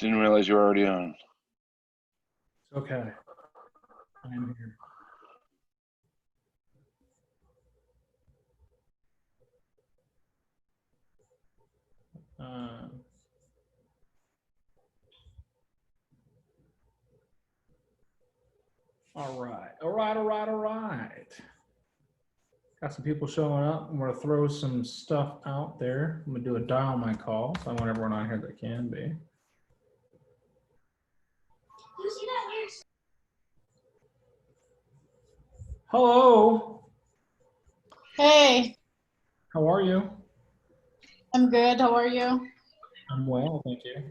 Didn't realize you were already on. Okay. I am here. All right. Got some people showing up. I'm going to throw some stuff out there. I'm going to do a dial my call. So I want everyone on here that can be. Hello. Hey, How are you? I'm good. How are you? I'm well, thank you.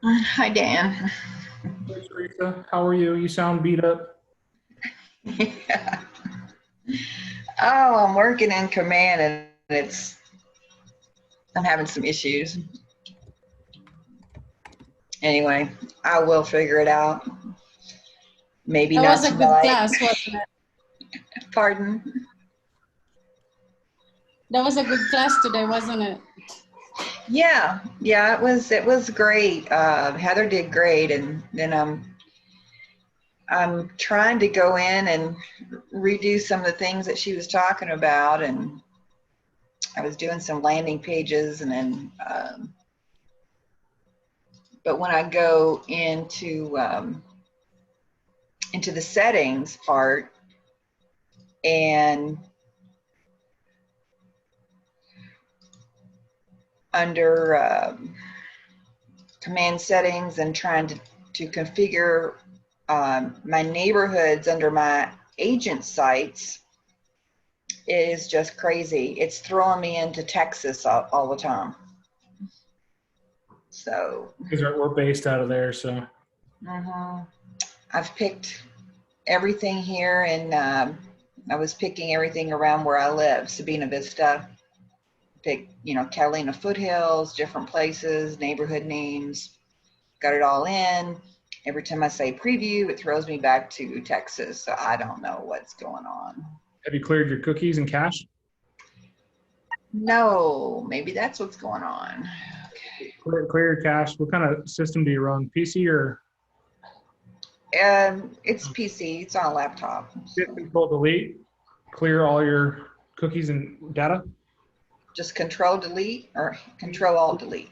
Hi, Dan. Hey, Teresa. How are you? You sound beat up. Yeah. Oh, I'm working in command and I'm having some issues. Anyway, I will figure it out. Maybe That not was a good tonight. class, wasn't it? Pardon? That was a good class today, wasn't it? Yeah, it was great. Heather did great, and then I'm trying to go in and redo some of the things that she was talking about, and I was doing some landing pages, and then but when I go into the settings part and under command settings and trying to configure my neighborhoods under my agent sites is just crazy. It's throwing me into Texas all the time. So Because we're based out of there, so. I've picked everything here, and I was picking everything around where I live, Sabina Vista. Pick, Catalina Foothills, different places, neighborhood names, got it all in. Every time I say preview, it throws me back to Texas. So I don't know what's going on. Have you cleared your cookies and cache? No, maybe that's what's going on. Okay. Clear your cache. What kind of system do you run? PC or? It's PC. It's on a laptop. Shift Control Delete. Clear all your cookies and data. Just Control Delete or Control Alt Delete.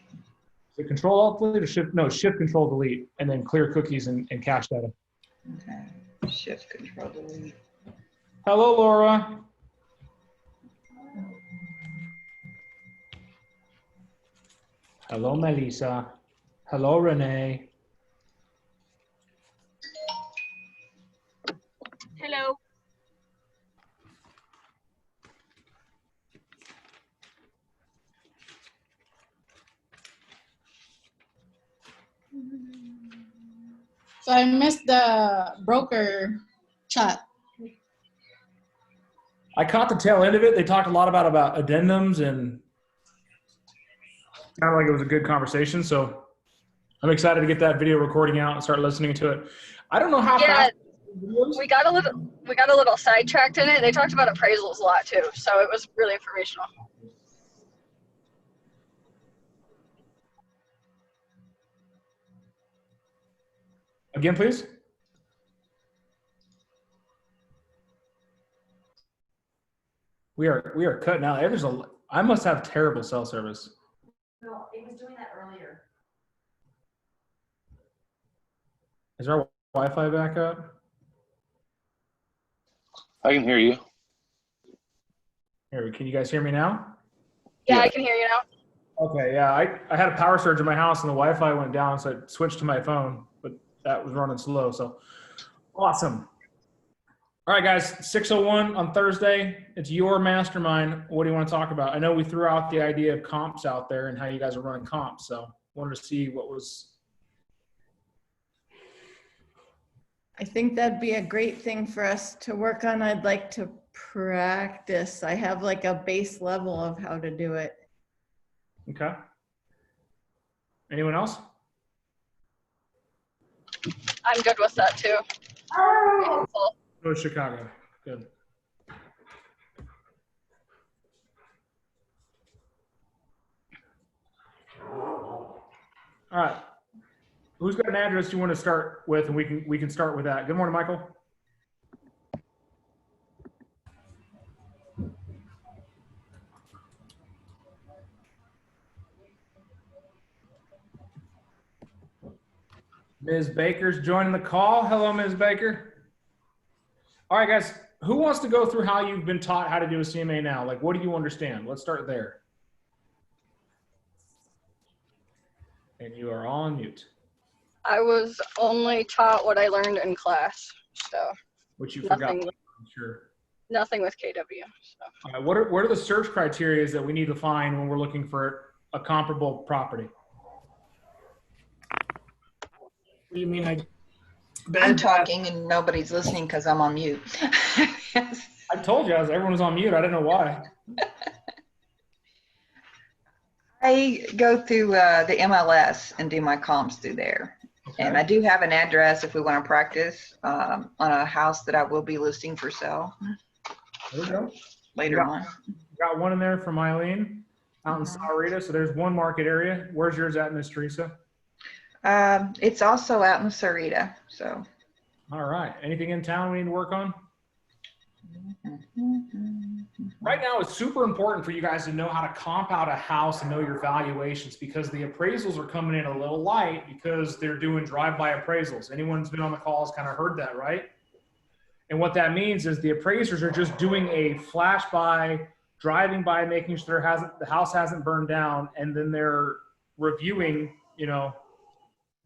So Control Alt Delete or Shift? No, Shift Control Delete, and then clear cookies and cache data. Okay. Shift Control Delete. Hello, Laura. Hello, Melissa. Hello, Renee. Hello. So I missed the broker chat. I caught the tail end of it. They talked a lot about addendums and sounded like it was a good conversation. So I'm excited to get that video recording out and start listening to it. I don't know how fast. We got a little sidetracked in it. They talked about appraisals a lot too, so it was really informational. Again, please. We are cutting out. I must have terrible cell service. No, it was doing that earlier. Is our Wi-Fi back up? I can hear you. Here, can you guys hear me now? Yeah, I can hear you now. Okay, yeah. I had a power surge in my house and the Wi-Fi went down, so I switched to my phone, but that was running slow. So awesome. All right, guys, 6:01 on Thursday. It's your mastermind. What do you want to talk about? I know we threw out the idea of comps out there and how you guys are running comps. So wanted to see what was. I think that'd be a great thing for us to work on. I'd like to practice. I have like a base level of how to do it. Okay. Anyone else? I'm good with that too. Go to Chicago. Good. All right. Who's got an address you want to start with, and we can start with that. Good morning, Michael. Ms. Baker's joining the call. Hello, Ms. Baker. All right, guys. Who wants to go through how you've been taught how to do a CMA now? Like, what do you understand? Let's start there. And you are on mute. I was only taught what I learned in class, so Which you forgot. nothing, I'm sure. nothing with KW. So. All right, what are the search criteria that we need to find when we're looking for a comparable property? What do you mean? I'm talking and nobody's listening because I'm on mute. Yes. I told you everyone was on mute. I didn't know why. I go through the MLS and do my comps through there. Okay. And I do have an address if we want to practice on a house that I will be listing for sale There we go. later on. Got one in there from Eileen out in Sahuarita. So there's one market area. Where's yours at, Miss Teresa? It's also out in Sarita. So. All right. Anything in town we need to work on? Right now, it's super important for you guys to know how to comp out a house and know your valuations, because the appraisals are coming in a little light because they're doing drive-by appraisals. Anyone who's been on the call has kind of heard that, right? And what that means is the appraisers are just doing a flash by, driving by, making sure the house hasn't burned down, and then they're reviewing, you know,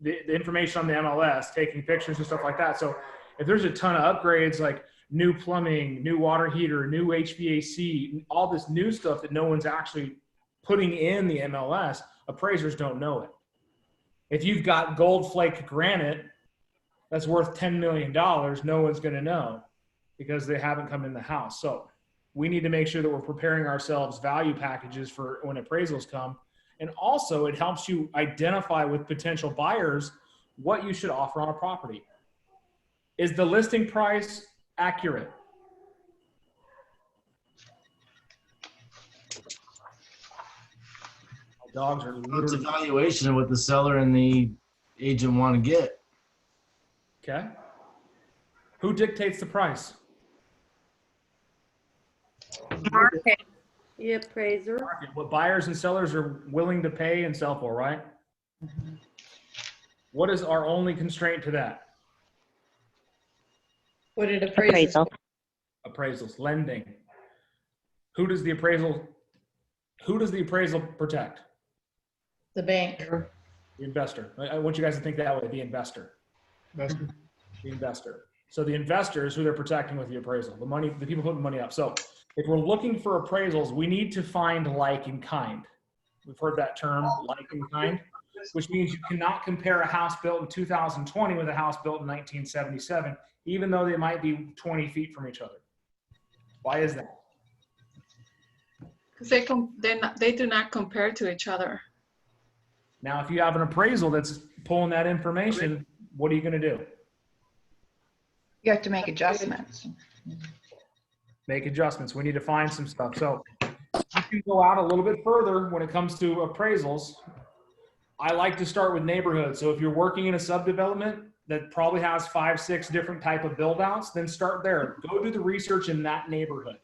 the information on the MLS, taking pictures and stuff like that. So if there's a ton of upgrades like new plumbing, new water heater, new HVAC, all this new stuff that no one's actually putting in the MLS, appraisers don't know it. If you've got gold flake granite that's worth $10 million, no one's going to know because they haven't come in the house. So we need to make sure that we're preparing ourselves value packages for when appraisals come. And also it helps you identify with potential buyers what you should offer on a property. Is the listing price accurate? Dogs are It's literally evaluation of what the seller and the agent want to get. okay. Who dictates the price? Market. The appraiser. Market. What buyers and sellers are willing to pay and sell for, right? What is our only constraint to that? What did appraisal? Appraisals, lending. Who does the appraisal protect? The bank. The investor. I want you guys to think that way, the investor. The investor. So the investor is who they're protecting with the appraisal, the money, the people putting money up. So if we're looking for appraisals, we need to find like and kind. We've heard that term, like and kind, which means you cannot compare a house built in 2020 with a house built in 1977, even though they might be 20 feet from each other. Why is that? Because they do not compare to each other. Now, if you have an appraisal that's pulling that information, what are you going to do? You have to make adjustments. Make adjustments. We need to find some stuff. So you can go out a little bit further when it comes to appraisals. I like to start with neighborhoods. So if you're working in a subdevelopment that probably has 5, 6 different type of build outs, then start there. Go do the research in that neighborhood.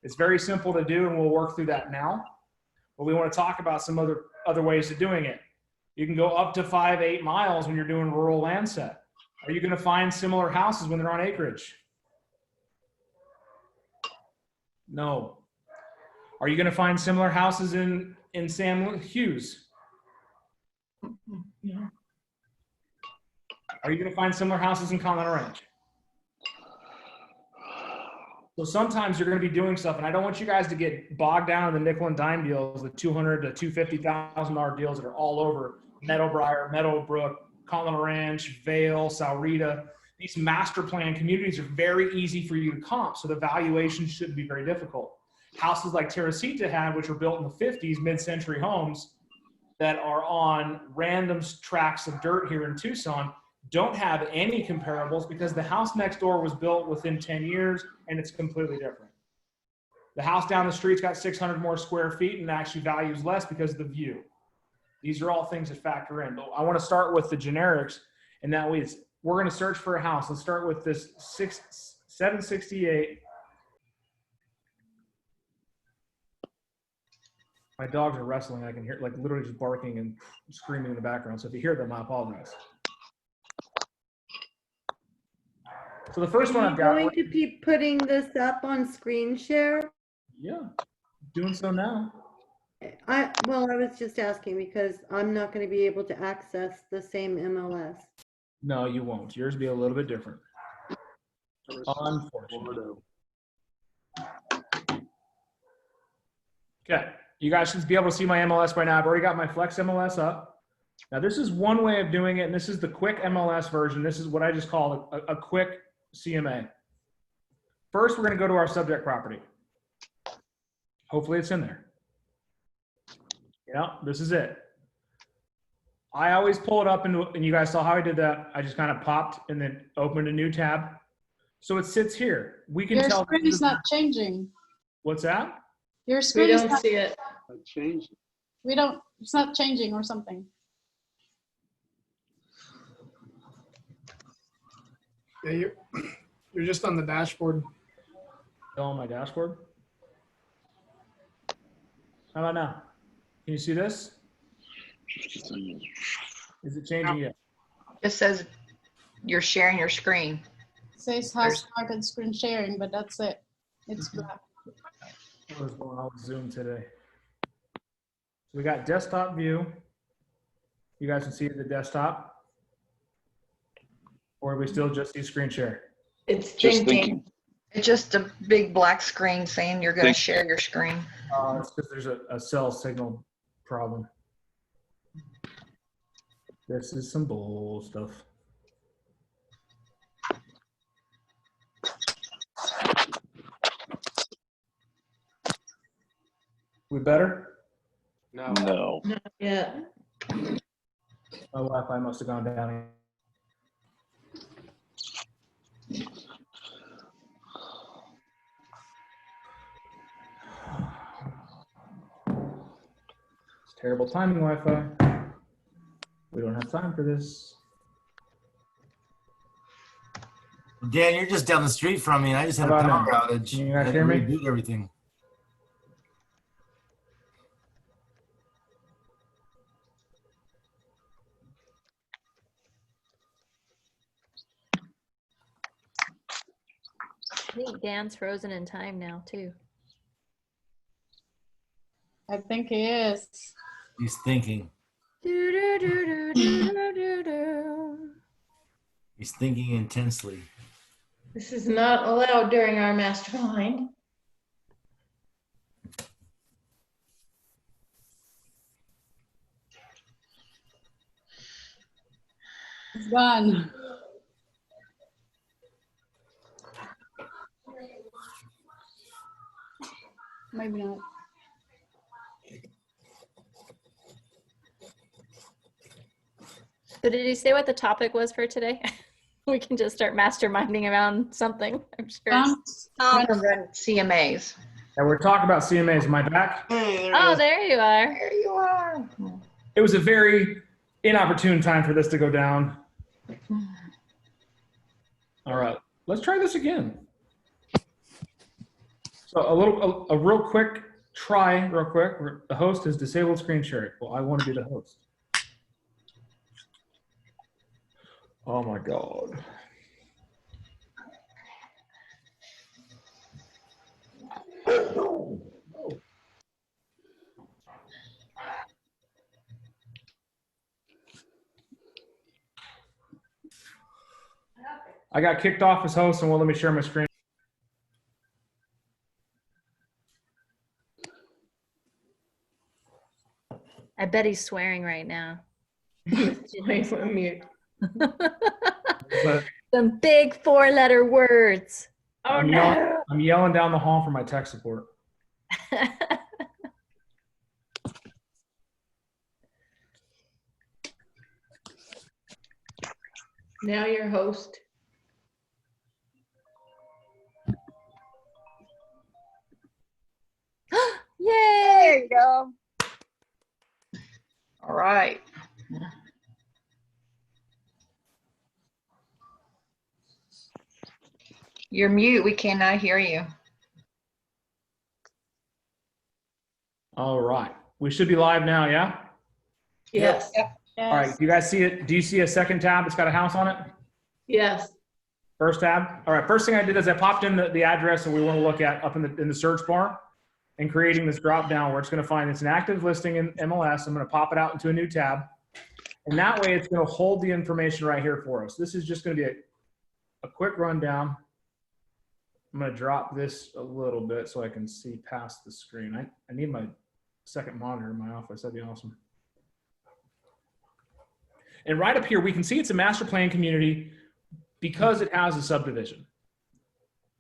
It's very simple to do, and we'll work through that now. But we want to talk about some other ways of doing it. You can go up to 5, 8 miles when you're doing rural land set. Are you going to find similar houses when they're on acreage? No. Are you going to find similar houses in Sam Hughes? Yeah. Are you going to find similar houses in Colorado Ranch? So sometimes you're going to be doing stuff, and I don't want you guys to get bogged down in the nickel and dime deals, the $200,000 to $250,000 deals that are all over Meadowbriar, Meadowbrook, Colorado Ranch, Vale, Sahuarita. These master plan communities are very easy for you to comp, so the valuation shouldn't be very difficult. Houses like Teresita had, which were built in the 50s, mid-century homes that are on random tracts of dirt here in Tucson, don't have any comparables because the house next door was built within 10 years and it's completely different. The house down the street's got 600 more square feet and actually values less because of the view. These are all things that factor in. But I want to start with the generics, and that way we're going to search for a house. Let's start with this 768. My dogs are wrestling. I can hear like literally just barking and screaming in the background. So if you hear them, I apologize. So the first one I've got. Are you going to be putting this up on screen share? Yeah, doing so now. Well, I was just asking because I'm not going to be able to access the same MLS. No, you won't. Yours will be a little bit different. Unfortunately. Okay, you guys should be able to see my MLS by now. I've already got my Flex MLS up. Now this is one way of doing it, and this is the quick MLS version. This is what I just call a quick CMA. First, we're going to go to our subject property. Hopefully it's in there. Yeah, this is it. I always pull it up, and you guys saw how I did that. I just kind of popped and then opened a new tab. So it sits here. We can Your tell. screen is not changing. What's that? Your We screen is don't not, see it. it's not changing or something. Yeah, you're just on the dashboard. Still on my dashboard. How about now? Can you see this? Is it changing yet? Just says you're sharing your screen. It says how started screen sharing, but that's it. It's black. What is going on with Zoom today? So we got desktop view. You guys can see the desktop. Or do we still just see screen share? It's Just thinking. thinking. It's just a big black screen saying you're going to share your screen. It's because there's a cell signal problem. This is some bull stuff. We better? No. Yeah. My Wi-Fi must have gone down. It's terrible timing, Wi-Fi. We don't have time for this. Dan, you're just down the street from me, and I just had a How about power now? outage. Can you guys I had hear to me? reboot everything. I think Dan's frozen in time now too. I think he is. He's thinking. Do, do, do, do, do, do, do. He's thinking intensely. This is not allowed during our mastermind. It's gone. Maybe not. So did you say what the topic was for today? We can just start masterminding around something, I'm sure. Run CMAs. And we're talking about CMAs. Am I back? Hey, Oh, there you are. There you are. It was a very inopportune time for this to go down. All right, let's try this again. So a real quick try, real quick. The host has disabled screen sharing. Well, I want to be the host. Oh my God. I got kicked off as host and won't let me share my screen. I bet he's swearing right now. Wait for mute. But Some big 4-letter words. Oh I'm yelling down the hall for my tech support. Now you're host. Yay! There you go. All right. You're mute. We cannot hear you. All right. We should be live now, yeah? Yes. All right. Do you guys see it? Do you see a second tab that's got a house on it? Yes. First tab? All right. First thing I did is I popped in the address that we want to look at up in the search bar and creating this drop down where it's going to find it's an active listing in MLS. I'm going to pop it out into a new tab. And that way it's going to hold the information right here for us. This is just going to be a quick rundown. I'm going to drop this a little bit so I can see past the screen. I need my second monitor in my office. That'd be awesome. And right up here, we can see it's a master plan community because it has a subdivision.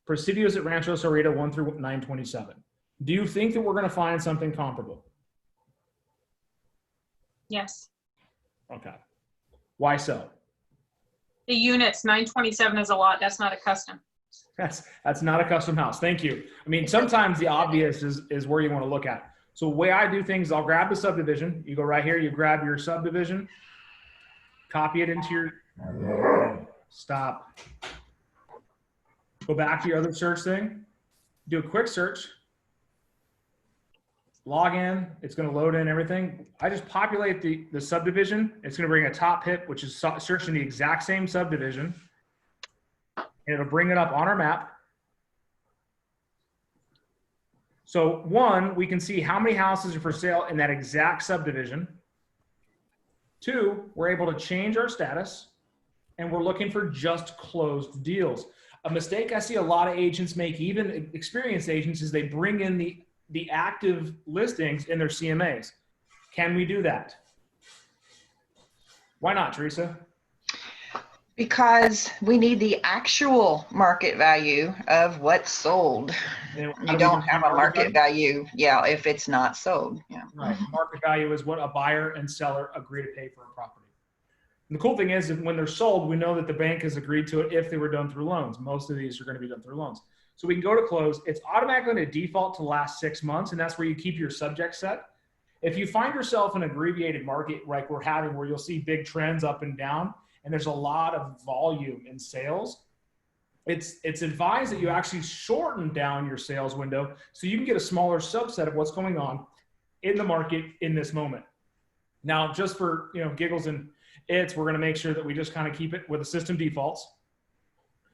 Presidios at Rancho Cerrito 1 through 927. Do you think that we're going to find something comparable? Yes. Okay. Why so? The units, 927 is a lot. That's not a custom. That's not a custom house. Thank you. I mean, sometimes the obvious is where you want to look at. So the way I do things, I'll grab the subdivision. You go right here, you grab your subdivision, copy it into your, stop. Go back to your other search thing, do a quick search, log in, it's going to load in everything. I just populate the subdivision. It's going to bring a top hit, which is searching the exact same subdivision. And it'll bring it up on our map. So one, we can see how many houses are for sale in that exact subdivision. Two, we're able to change our status and we're looking for just closed deals. A mistake I see a lot of agents make, even experienced agents, is they bring in the active listings in their CMAs. Can we do that? Why not, Teresa? Because we need the actual market value of what's sold. You don't have a market value, yeah, if it's not sold. Yeah. Right. Market value is what a buyer and seller agree to pay for a property. And the cool thing is that when they're sold, we know that the bank has agreed to it if they were done through loans. Most of these are going to be done through loans. So we can go to close. It's automatically going to default to last 6 months, and that's where you keep your subject set. If you find yourself in an abbreviated market like we're having, where you'll see big trends up and down, and there's a lot of volume in sales, it's advised that you actually shorten down your sales window so you can get a smaller subset of what's going on in the market in this moment. Now, just for giggles and we're going to make sure that we just kind of keep it with the system defaults.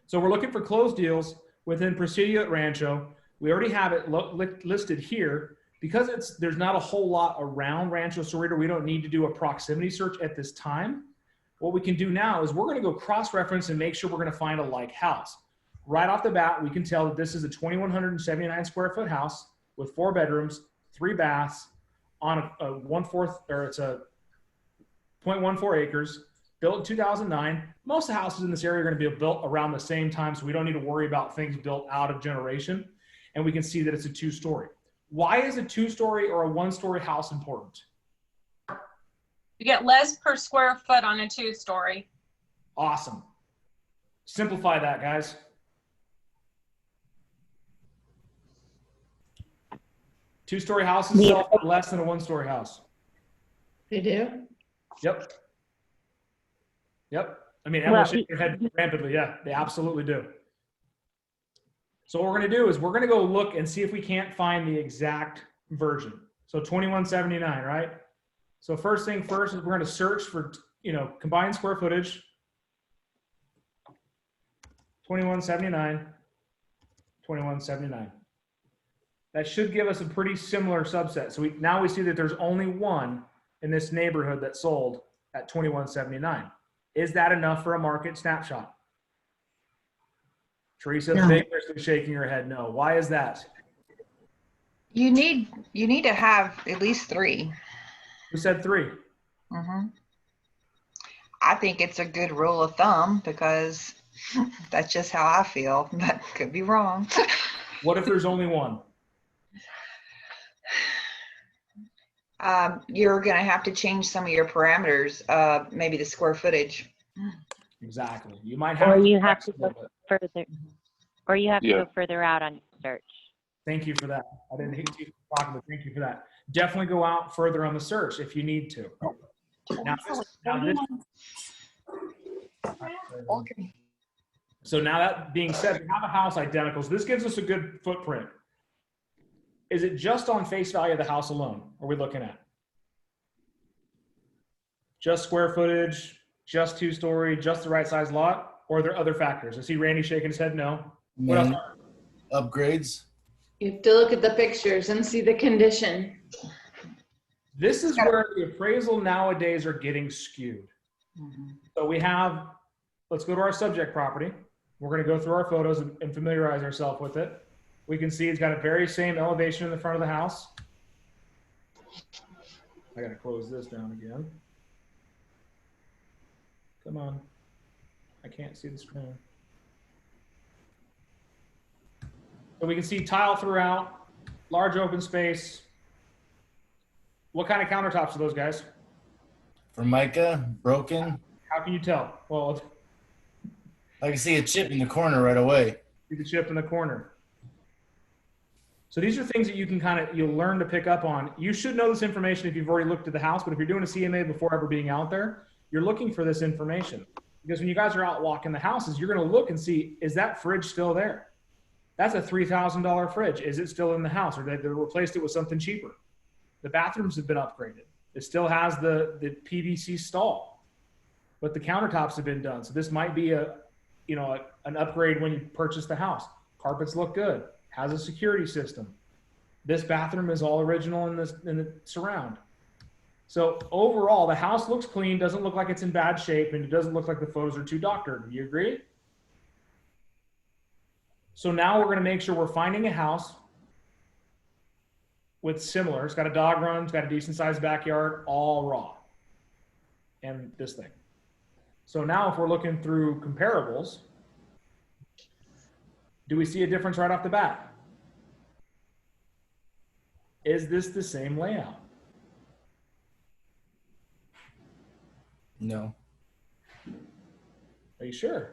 So we're looking for closed deals within Presidio at Rancho. We already have it listed here. Because there's not a whole lot around Rancho Cerrito, we don't need to do a proximity search at this time. What we can do now is we're going to go cross-reference and make sure we're going to find a like house. Right off the bat, we can tell that this is a 2,179 square foot house with 4 bedrooms, 3 baths on a 0.14 acres, built in 2009. Most of the houses in this area are going to be built around the same time, so we don't need to worry about things built out of generation. And we can see that it's a 2-story. Why is a 2-story or a 1-story house important? You get less per square foot on a 2-story. Awesome. Simplify that, guys. Two-story houses sell for less than a 1-story house. They do? Yep. I mean, Emma shaking your head rampantly. Yeah, they absolutely do. So what we're going to do is we're going to go look and see if we can't find the exact version. So 2179, right? So first thing first is we're going to search for, combined square footage. 2179, 2179. That should give us a pretty similar subset. So now we see that there's only one in this neighborhood that sold at 2179. Is that enough for a market snapshot? Teresa, No. vigorously shaking her head no. Why is that? You need to have at least 3. Who said 3? Mm-hmm. I think it's a good rule of thumb because that's just how I feel. That could be wrong. What if there's only one? You're going to have to change some of your parameters, maybe the square footage. Exactly. You might have. Or to you have to flex a go little bit. further. Or you have to go further out on your search. Thank you for that. I didn't hit you talking, but thank you for that. Definitely go out further on the search if you need to. Now this, So now that being said, we have a house identical. So this gives us a good footprint. Is it just on face value of the house alone? Are we looking at just square footage, just 2-story, just the right size lot? Or are there other factors? I see Randy shaking his head no. What else? Upgrades. You have to look at the pictures and see the condition. This is where the appraisal nowadays are getting skewed. So we have, let's go to our subject property. We're going to go through our photos and familiarize ourselves with it. We can see it's got a very same elevation in the front of the house. I got to close this down again. Come on. I can't see the screen. So we can see tile throughout, large open space. What kind of countertops are those, guys? Formica, broken. How can you tell? Well, I can see a chip in the corner right away. See the chip in the corner. So these are things that you can you'll learn to pick up on. You should know this information if you've already looked at the house, but if you're doing a CMA before ever being out there, you're looking for this information. Because when you guys are out walking the houses, you're going to look and see, is that fridge still there? That's a $3,000 fridge. Is it still in the house, or did they replaced it with something cheaper? The bathrooms have been upgraded. It still has the PVC stall, but the countertops have been done. So this might be an upgrade when you purchase the house. Carpets look good. Has a security system. This bathroom is all original in the surround. So overall, the house looks clean, doesn't look like it's in bad shape, and it doesn't look like the photos are too doctored. Do you agree? So now we're going to make sure we're finding a house with similar. It's got a dog run, it's got a decent sized backyard, all raw. And this thing. So now if we're looking through comparables, do we see a difference right off the bat? Is this the same layout? No. Are you sure?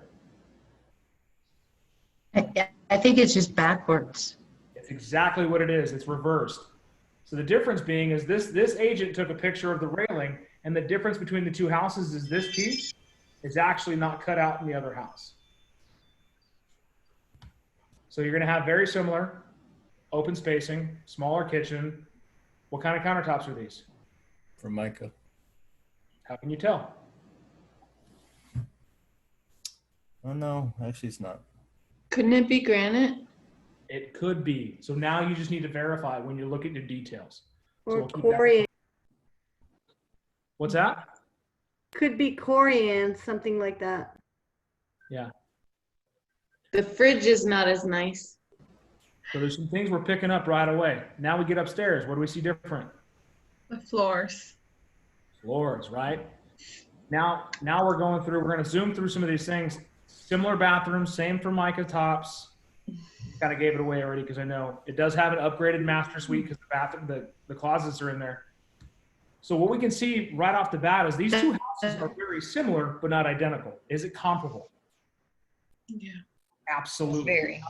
I think it's just backwards. It's exactly what it is. It's reversed. So the difference being is this agent took a picture of the railing, and the difference between the two houses is this piece is actually not cut out in the other house. So you're going to have very similar open spacing, smaller kitchen. What kind of countertops are these? Formica. How can you tell? Oh no, actually it's not. Couldn't it be granite? It could be. So now you just need to verify when you look at your details. So Or we'll keep coriander. What's that? Could be coriander, something like that. Yeah. The fridge is not as nice. So there's some things we're picking up right away. Now we get upstairs. What do we see different? The floors. Floors, right? Now we're going through, we're going to zoom through some of these things. Similar bathrooms, same Formica tops. Kind of gave it away already because I know it does have an upgraded master suite because the bathroom, the closets are in there. So what we can see right off the bat is these two houses are very similar, but not identical. Is it comparable? Yeah. Absolutely. Very.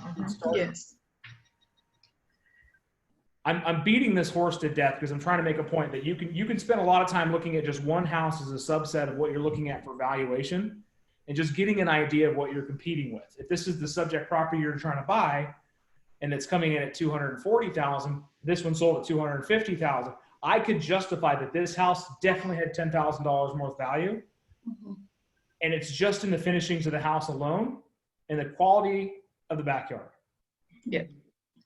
Yes. I'm beating this horse to death because I'm trying to make a point that you can spend a lot of time looking at just one house as a subset of what you're looking at for valuation and just getting an idea of what you're competing with. If this is the subject property you're trying to buy and it's coming in at $240,000, this one sold at $250,000, I could justify that this house definitely had $10,000 more value. Mm-hmm. And it's just in the finishings of the house alone and the quality of the backyard. Yeah.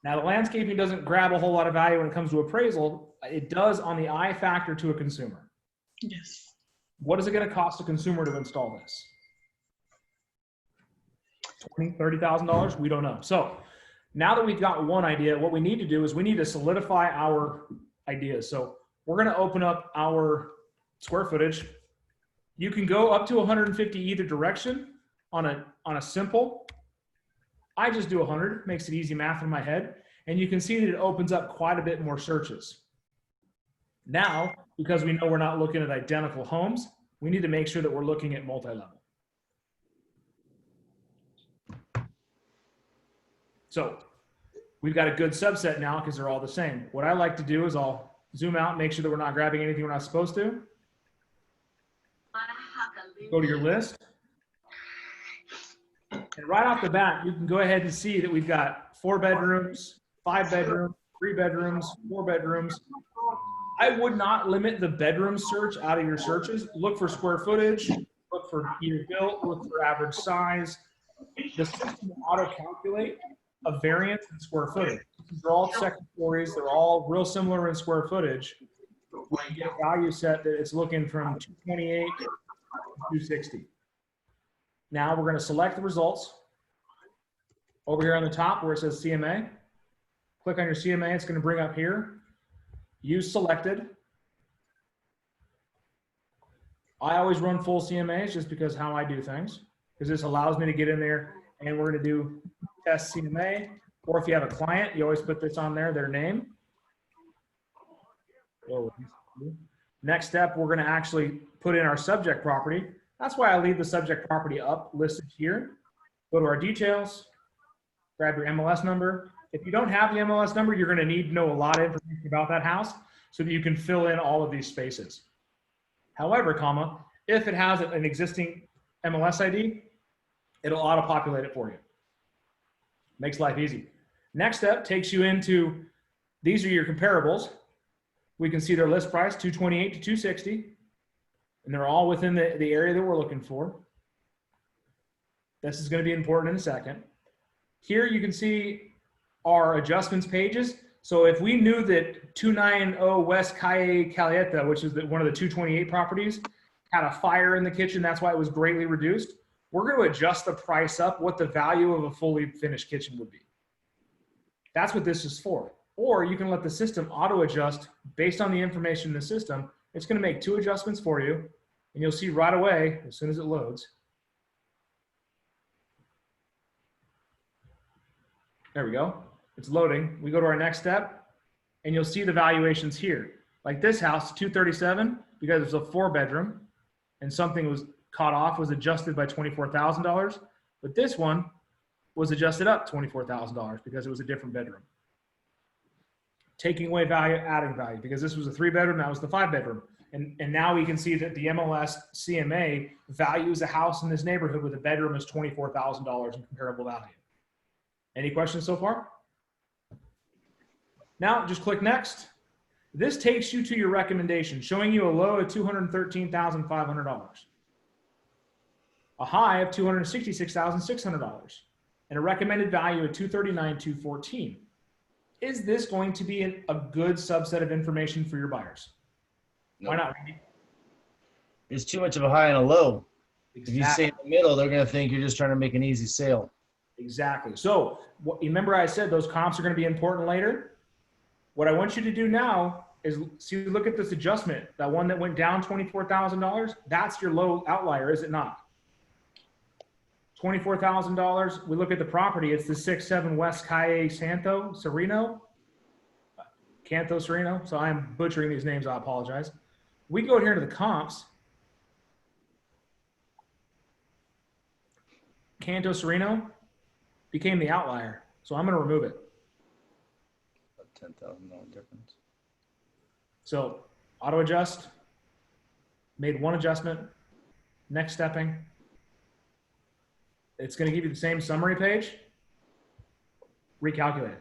Now, the landscaping doesn't grab a whole lot of value when it comes to appraisal. It does on the eye factor to a consumer. Yes. What is it going to cost a consumer to install this? $20,000, $30,000? We don't know. So now that we've got one idea, what we need to do is we need to solidify our ideas. So we're going to open up our square footage. You can go up to 150 either direction on a simple. I just do 100, makes it easy math in my head. And you can see that it opens up quite a bit more searches. Now, because we know we're not looking at identical homes, we need to make sure that we're looking at multi-level. So we've got a good subset now because they're all the same. What I like to do is I'll zoom out, make sure that we're not grabbing anything we're not supposed to. Go to your list. And right off the bat, you can go ahead and see that we've got 4 bedrooms, 5 bedrooms, 3 bedrooms, 4 bedrooms. I would not limit the bedroom search out of your searches. Look for square footage, look for year built, look for average size. The system will auto-calculate a variance in square footage. They're all second stories. They're all real similar in square footage. We get a value set that it's looking from 228 to 260. Now we're going to select the results. Over here on the top where it says CMA, click on your CMA. It's going to bring up here. Use selected. I always run full CMAs just because how I do things, because this allows me to get in there and we're going to do test CMA. Or if you have a client, you always put this on there, their name. Next step, we're going to actually put in our subject property. That's why I leave the subject property up listed here. Go to our details, grab your MLS number. If you don't have the MLS number, you're going to need to know a lot of information about that house so that you can fill in all of these spaces. However, if it has an existing MLS ID, it'll auto-populate it for you. Makes life easy. Next step takes you into, these are your comparables. We can see their list price, 228 to 260, and they're all within the area that we're looking for. This is going to be important in a second. Here you can see our adjustments pages. So if we knew that 290 West Calle Caleta, which is one of the 228 properties, had a fire in the kitchen, that's why it was greatly reduced, we're going to adjust the price up what the value of a fully finished kitchen would be. That's what this is for. Or you can let the system auto adjust based on the information in the system. It's going to make 2 adjustments for you, and you'll see right away as soon as it loads. There we go. It's loading. We go to our next step, and you'll see the valuations here. Like this house, 237, because it's a 4-bedroom, and something was caught off, was adjusted by $24,000. But this one was adjusted up $24,000 because it was a different bedroom. Taking away value, adding value, because this was a 3-bedroom, that was the 5-bedroom. And now we can see that the MLS CMA values a house in this neighborhood with a bedroom as $24,000 in comparable value. Any questions so far? Now just click next. This takes you to your recommendation, showing you a low of $213,500, a high of $266,600, and a recommended value of $239,214. Is this going to be a good subset of information for your buyers? No. Why not, Randy? It's too much of a high and a low. Exactly. If you stay in the middle, they're going to think you're just trying to make an easy sale. Exactly. So remember I said those comps are going to be important later? What I want you to do now is see, look at this adjustment. That one that went down $24,000, that's your low outlier, is it not? $24,000. We look at the property. It's the 67 West Calle Canto Sereno. So I'm butchering these names. I apologize. We go here to the comps. Canto Sereno became the outlier. So I'm going to remove it. $10,000 difference. So auto adjust, made one adjustment, next stepping. It's going to give you the same summary page. Recalculate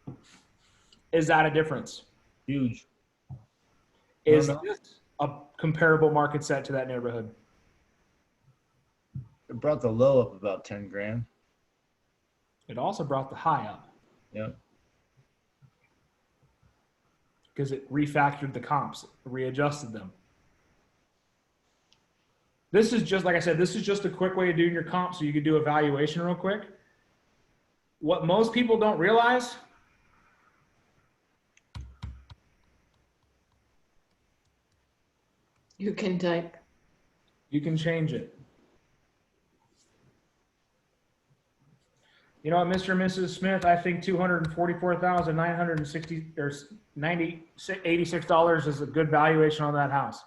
it. Is that a difference? Huge. Is this a comparable market set to that neighborhood? It brought the low up about 10 grand. It also brought the high up. Yep. Because it refactored the comps, readjusted them. This is just, like I said, this is just a quick way of doing your comp so you could do a valuation real quick. What most people don't realize, You can type. you can change it. You know what, Mr. and Mrs. Smith, I think $244,960 or $86 is a good valuation on that house.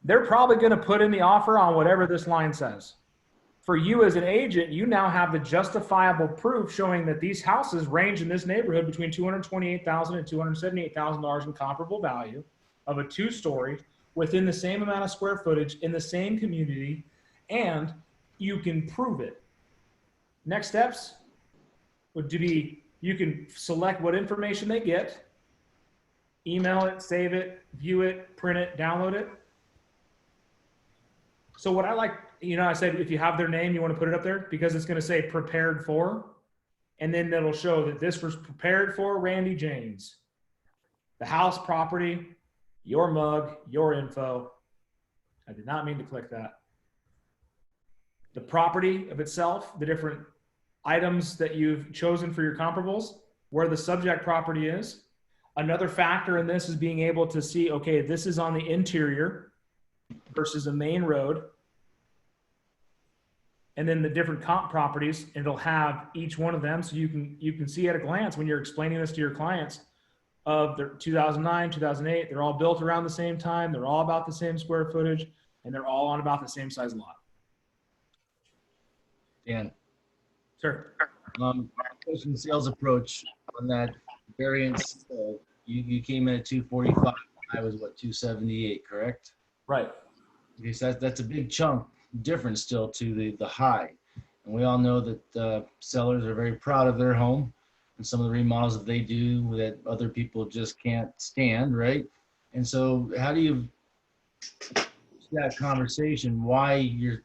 They're probably going to put in the offer on whatever this line says. For you as an agent, you now have the justifiable proof showing that these houses range in this neighborhood between $228,000 and $278,000 in comparable value of a 2-story within the same amount of square footage in the same community, and you can prove it. Next steps would be you can select what information they get, email it, save it, view it, print it, download it. So what I like, I said if you have their name, you want to put it up there because it's going to say prepared for, and then it'll show that this was prepared for Randy James. The house, property, your mug, your info. I did not mean to click that. The property of itself, the different items that you've chosen for your comparables, where the subject property is. Another factor in this is being able to see, okay, this is on the interior versus a main road. And then the different comp properties, and it'll have each one of them so you can see at a glance when you're explaining this to your clients of their 2009, 2008, they're all built around the same time, they're all about the same square footage, and they're all on about the same size lot. Dan. Sure. Question sales approach on that variance. You came in at 245. I was what, 278, correct? Right. Okay, so that's a big chunk difference still to the high. And we all know that sellers are very proud of their home and some of the remodels that they do that other people just can't stand, right? And so how do you that conversation why you're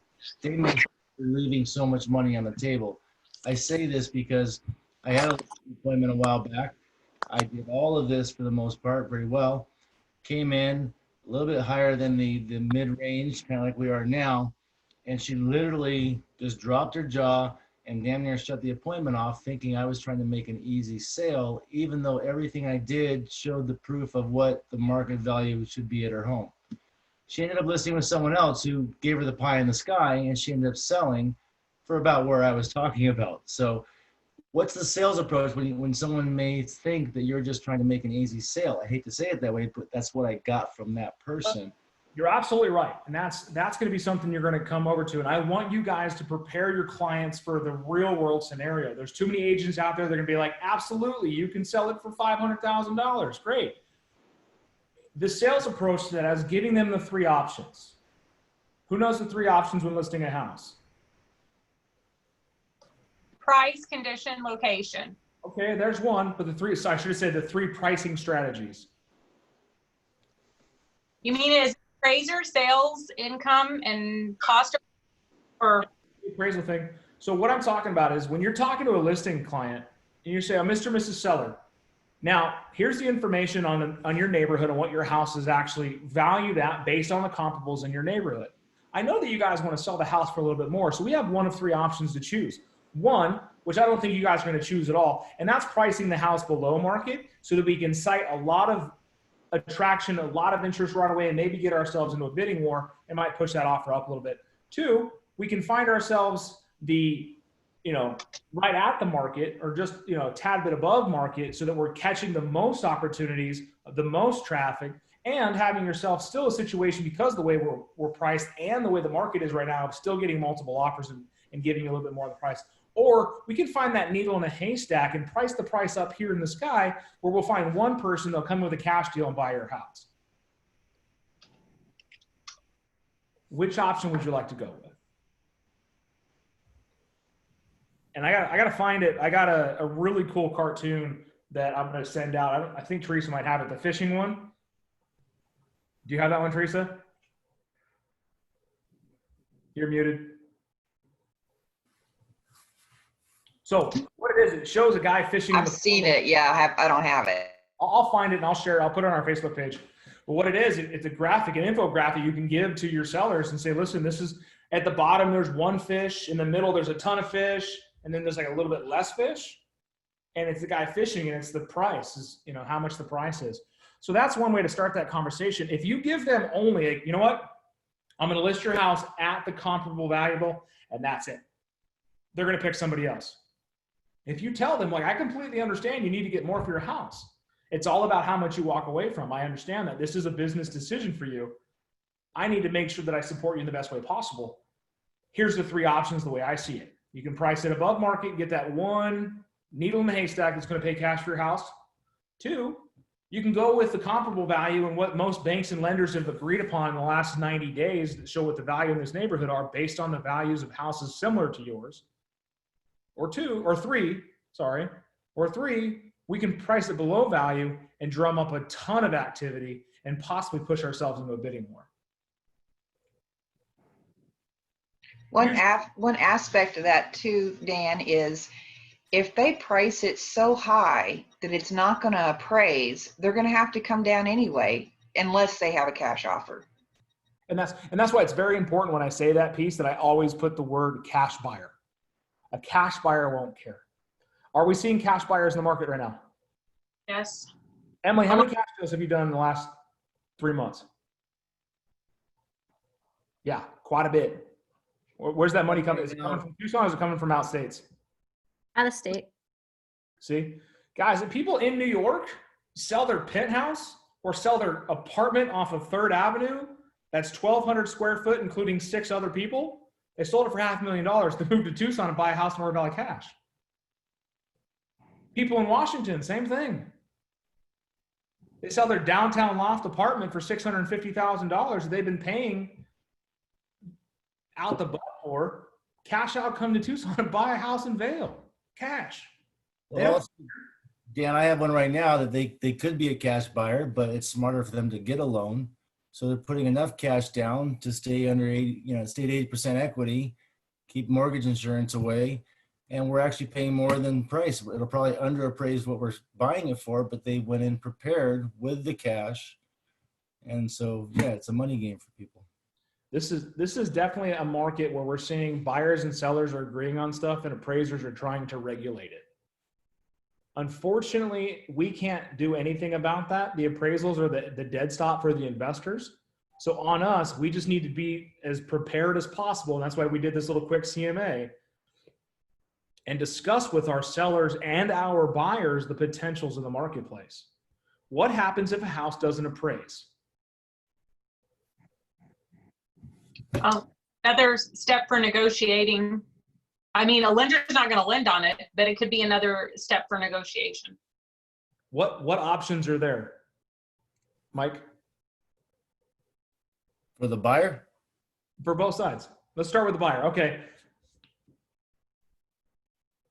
leaving so much money on the table? I say this because I had an appointment a while back. I did all of this for the most part very well. Came in a little bit higher than the mid-range, kind of like we are now. And she literally just dropped her jaw and damn near shut the appointment off, thinking I was trying to make an easy sale, even though everything I did showed the proof of what the market value should be at her home. She ended up listing with someone else who gave her the pie in the sky, and she ended up selling for about where I was talking about. So what's the sales approach when someone may think that you're just trying to make an easy sale? I hate to say it that way, but that's what I got from that person. You're absolutely right. And that's going to be something you're going to come over to. And I want you guys to prepare your clients for the real world scenario. There's too many agents out there that are going to be like, absolutely, you can sell it for $500,000. Great. The sales approach to that is giving them the three options. Who knows the three options when listing a house? Price, condition, location. Okay, there's one, but so I should have said the three pricing strategies. You mean is appraiser, sales, income, and cost or appraisal thing? So what I'm talking about is when you're talking to a listing client and you say, oh, Mr. Mrs. Seller, now here's the information on your neighborhood and what your house is actually valued at based on the comparables in your neighborhood. I know that you guys want to sell the house for a little bit more, so we have one of three options to choose. One, which I don't think you guys are going to choose at all, and that's pricing the house below market so that we can cite a lot of attraction, a lot of interest right away, and maybe get ourselves into a bidding war and might push that offer up a little bit. Two, we can find ourselves right at the market or just, a tad bit above market so that we're catching the most opportunities, the most traffic, and having yourself still a situation because the way we're priced and the way the market is right now, still getting multiple offers and giving you a little bit more of the price. Or we can find that needle in a haystack and price the price up here in the sky where we'll find one person that'll come with a cash deal and buy your house. Which option would you like to go with? And I got to find it. I got a really cool cartoon that I'm going to send out. I think Teresa might have it, the fishing one. Do you have that one, Teresa? You're muted. So what it is, it shows a guy fishing. I've seen it. Yeah, I don't have it. I'll find it and I'll share it. I'll put it on our Facebook page. But what it is, it's a graphic, an infographic you can give to your sellers and say, listen, this is at the bottom, there's one fish. In the middle, there's a ton of fish. And then there's like a little bit less fish. And it's the guy fishing and it's the price, is how much the price is. So that's one way to start that conversation. If you give them only, like, you know what? I'm going to list your house at the comparable valuable and that's it. They're going to pick somebody else. If you tell them, like, I completely understand you need to get more for your house. It's all about how much you walk away from. I understand that. This is a business decision for you. I need to make sure that I support you in the best way possible. Here's the three options the way I see it. You can price it above market, get that one needle in the haystack that's going to pay cash for your house. Two, You can go with the comparable value and what most banks and lenders have agreed upon in the last 90 days that show what the value in this neighborhood are based on the values of houses similar to yours. Or three, we can price it below value and drum up a ton of activity and possibly push ourselves into a bidding war. One aspect of that too, Dan, is if they price it so high that it's not going to appraise, they're going to have to come down anyway, unless they have a cash offer. And that's why it's very important when I say that piece that I always put the word cash buyer. A cash buyer won't care. Are we seeing cash buyers in the market right now? Yes. Emily, how many cash deals have you done in the last 3 months? Yeah, quite a bit. Where's that money coming? Is it coming from Tucson or is it coming from out states? Out of state. See, guys, if people in New York sell their penthouse or sell their apartment off of 3rd Avenue, that's 1,200 square foot, including 6 other people, they sold it for $500,000 to move to Tucson and buy a house in Morgan Valley cash. People in Washington, same thing. They sell their downtown loft apartment for $650,000 that they've been paying out the butt for. Cash out, come to Tucson and buy a house in Vail. Cash. Well, Dan, I have one right now that they could be a cash buyer, but it's smarter for them to get a loan. So they're putting enough cash down to stay under 80% equity, keep mortgage insurance away, and we're actually paying more than price. It'll probably underappraise what we're buying it for, but they went in prepared with the cash. And so, yeah, it's a money game for people. This is definitely a market where we're seeing buyers and sellers are agreeing on stuff and appraisers are trying to regulate it. Unfortunately, we can't do anything about that. The appraisals are the dead stop for the investors. So on us, we just need to be as prepared as possible. And that's why we did this little quick CMA and discuss with our sellers and our buyers the potentials of the marketplace. What happens if a house doesn't appraise? Another step for negotiating. I mean, a lender's not going to lend on it, but it could be another step for negotiation. What options are there, Mike? For the buyer? For both sides. Let's start with the buyer. Okay.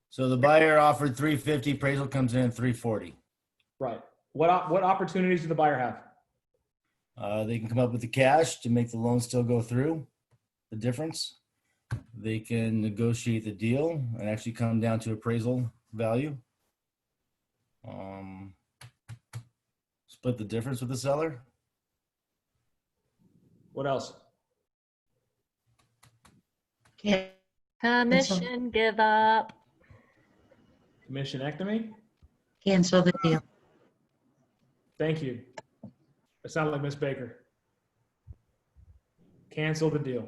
So the buyer offered $350, appraisal comes in at $340. Right. What opportunities does the buyer have? They can come up with the cash to make the loan still go through, the difference. They can negotiate the deal and actually come down to appraisal value. Split the difference with the seller. What else? Commission give up. Commissionectomy? Cancel the deal. Thank you. It sounded like Miss Baker. Cancel the deal.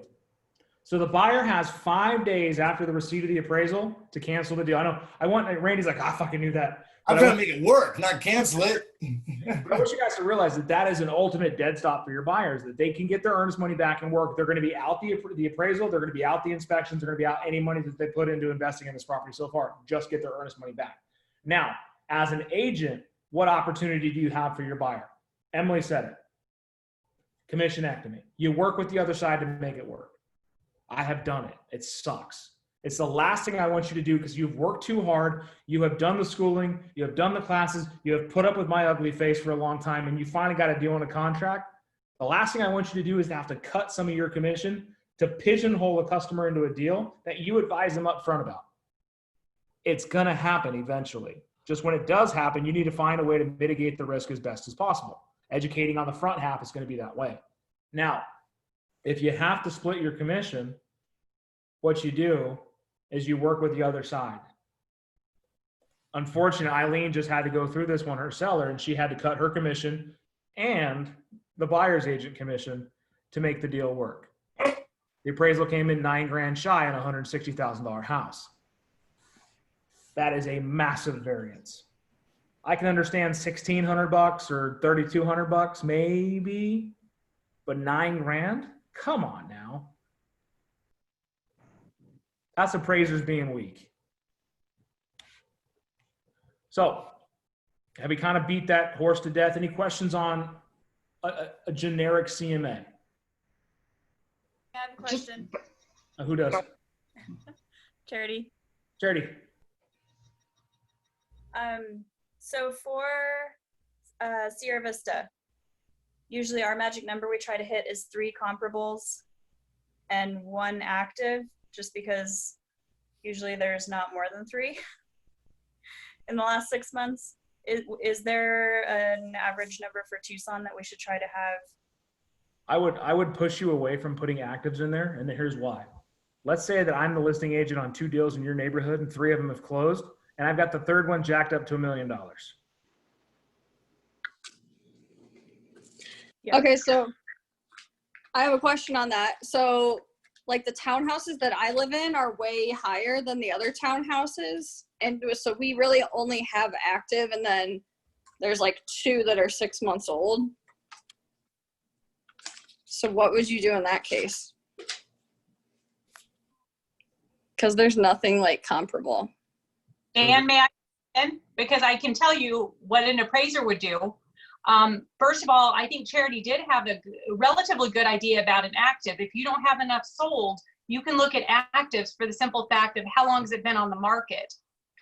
So the buyer has 5 days after the receipt of the appraisal to cancel the deal. Randy's like, I fucking knew that. I'm trying to make it work, not cancel it. I want you guys to realize that is an ultimate dead stop for your buyers, that they can get their earnest money back and work. They're going to be out the appraisal. They're going to be out the inspections. They're going to be out any money that they put into investing in this property so far. Just get their earnest money back. Now, as an agent, what opportunity do you have for your buyer? Emily said it. Commissionectomy. You work with the other side to make it work. I have done it. It sucks. It's the last thing I want you to do because you've worked too hard. You have done the schooling. You have done the classes. You have put up with my ugly face for a long time, and you finally got a deal on a contract. The last thing I want you to do is to have to cut some of your commission to pigeonhole a customer into a deal that you advise them up front about. It's going to happen eventually. Just when it does happen, you need to find a way to mitigate the risk as best as possible. Educating on the front half is going to be that way. Now, if you have to split your commission, what you do is you work with the other side. Unfortunately, Eileen just had to go through this one, her seller, and she had to cut her commission and the buyer's agent commission to make the deal work. The appraisal came in $9,000 shy on a $160,000 house. That is a massive variance. I can understand $1,600 or $3,200 maybe, but $9,000? Come on now. That's appraisers being weak. So Have we kind of beat that horse to death? Any questions on a generic CMA? I have a question. Who does? Charity. Charity. So for Sierra Vista, usually our magic number we try to hit is 3 comparables and 1 active, just because usually there's not more than 3 in the last 6 months. Is there an average number for Tucson that we should try to have? I would push you away from putting actives in there, and here's why. Let's say that I'm the listing agent on 2 deals in your neighborhood and 3 of them have closed, and I've got the 3rd one jacked up to $1 million. Yeah. Okay, so I have a question on that. So like the townhouses that I live in are way higher than the other townhouses. And so we really only have active, and then there's like 2 that are 6 months old. So what would you do in that case? Because there's nothing like comparable. And may I in? Because I can tell you what an appraiser would do. First of all, I think Charity did have a relatively good idea about an active. If you don't have enough sold, you can look at actives for the simple fact of how long has it been on the market.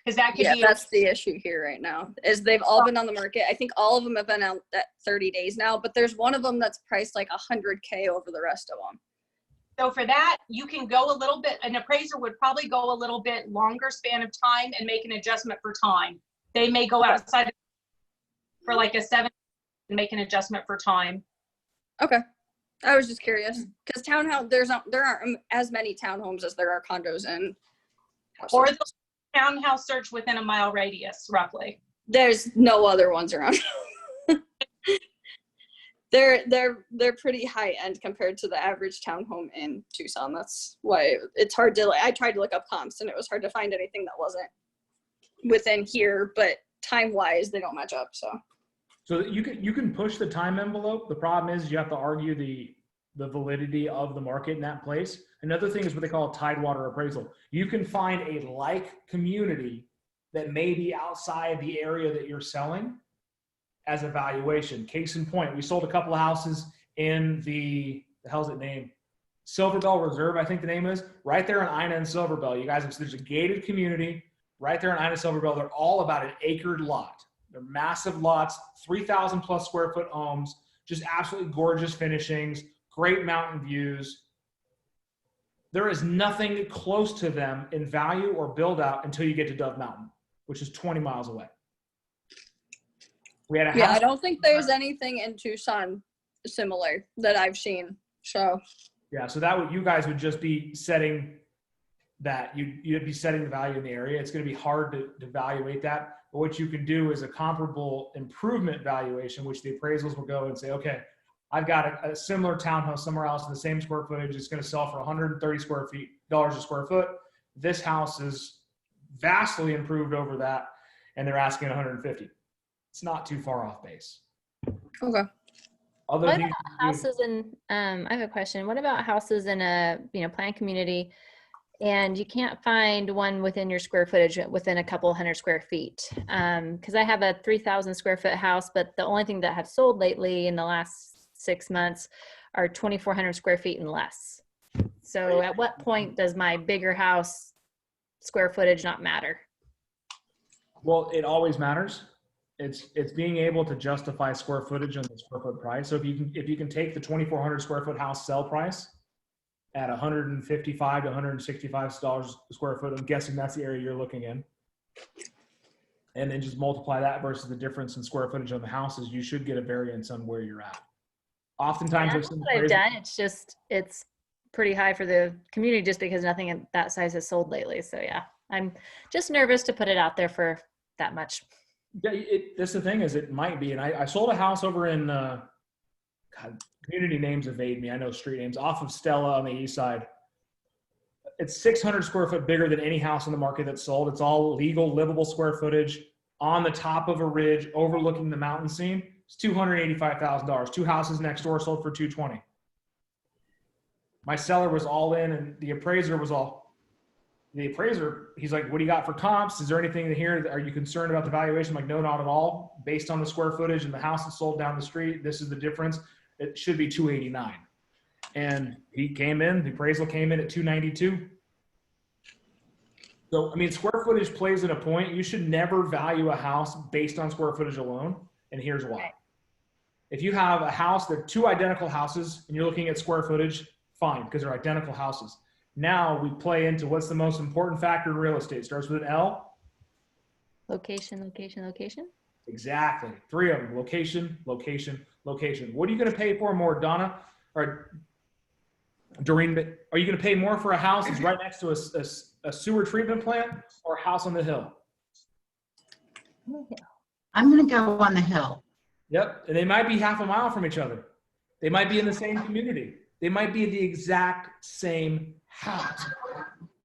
Because that could be that's the issue here right now, is they've all been on the market. I think all of them have been out at 30 days now, but there's one of them that's priced like $100K over the rest of them. So for that, you can go a little bit, an appraiser would probably go a little bit longer span of time and make an adjustment for time. They may go outside for like a 7 and make an adjustment for time. Okay. I was just curious because there aren't as many townhomes as there are condos in. Or the townhouse search within a mile radius, roughly. There's no other ones around. They're pretty high end compared to the average townhome in Tucson. That's why it's hard to, I tried to look up comps and it was hard to find anything that wasn't within here, but time wise they don't match up. So you can push the time envelope. The problem is you have to argue the validity of the market in that place. Another thing is what they call a tidewater appraisal. You can find a like community that may be outside the area that you're selling as a valuation. Case in point, we sold a couple of houses in the hell's it named? Silverbell Reserve, I think the name is, right there in Ina and Silverbell. You guys, there's a gated community right there in Ina and Silverbell. They're all about an acred lot. They're massive lots, 3,000 plus square foot homes, just absolutely gorgeous finishings, great mountain views. There is nothing close to them in value or build out until you get to Dove Mountain, which is 20 miles away. We had a house. Yeah, I don't think there's anything in Tucson similar that I've seen. So yeah, so that would, you guys would just be setting that, you'd be setting the value in the area. It's going to be hard to evaluate that. But what you can do is a comparable improvement valuation, which the appraisals will go and say, okay, I've got a similar townhouse somewhere else in the same square footage. It's going to sell for $130 a square foot. This house is vastly improved over that, and they're asking 150. It's not too far off base. Okay. What about houses in, I have a question. What about houses in a, planned community and you can't find one within your square footage within a couple hundred square feet? Because I have a 3,000 square foot house, but the only thing that have sold lately in the last 6 months are 2,400 square feet and less. So at what point does my bigger house square footage not matter? Well, it always matters. It's being able to justify square footage on the square foot price. So if you can take the 2,400 square foot house sell price at $155 to $165 a square foot, I'm guessing that's the area you're looking in, and then just multiply that versus the difference in square footage on the houses, you should get a variance on where you're at. Oftentimes, that's what I've done. It's pretty high for the community just because nothing in that size has sold lately. So yeah, I'm just nervous to put it out there for that much. Yeah, that's the thing is it might be. And I sold a house over in, God, community names evade me. I know street names, off of Stella on the east side. It's 600 square foot bigger than any house in the market that's sold. It's all legal, livable square footage on the top of a ridge overlooking the mountain scene. It's $285,000. 2 houses next door sold for $220,000. My seller was all in and the appraiser was all, the appraiser, he's like, what do you got for comps? Is there anything here? Are you concerned about the valuation? I'm like, no, not at all. Based on the square footage and the house that's sold down the street, this is the difference. It should be 289. And he came in, the appraisal came in at 292. So, I mean, square footage plays in a point. You should never value a house based on square footage alone. And here's why. If you have a house, they're two identical houses, and you're looking at square footage, fine, because they're identical houses. Now we play into what's the most important factor in real estate. Starts with an L. Location, location, location. Exactly. 3 of them. Location, location, location. What are you going to pay for more, Donna? Or Doreen, are you going to pay more for a house that's right next to a sewer treatment plant or a house on the hill? I'm going to go on the hill. Yep. And they might be half a mile from each other. They might be in the same community. They might be the exact same house.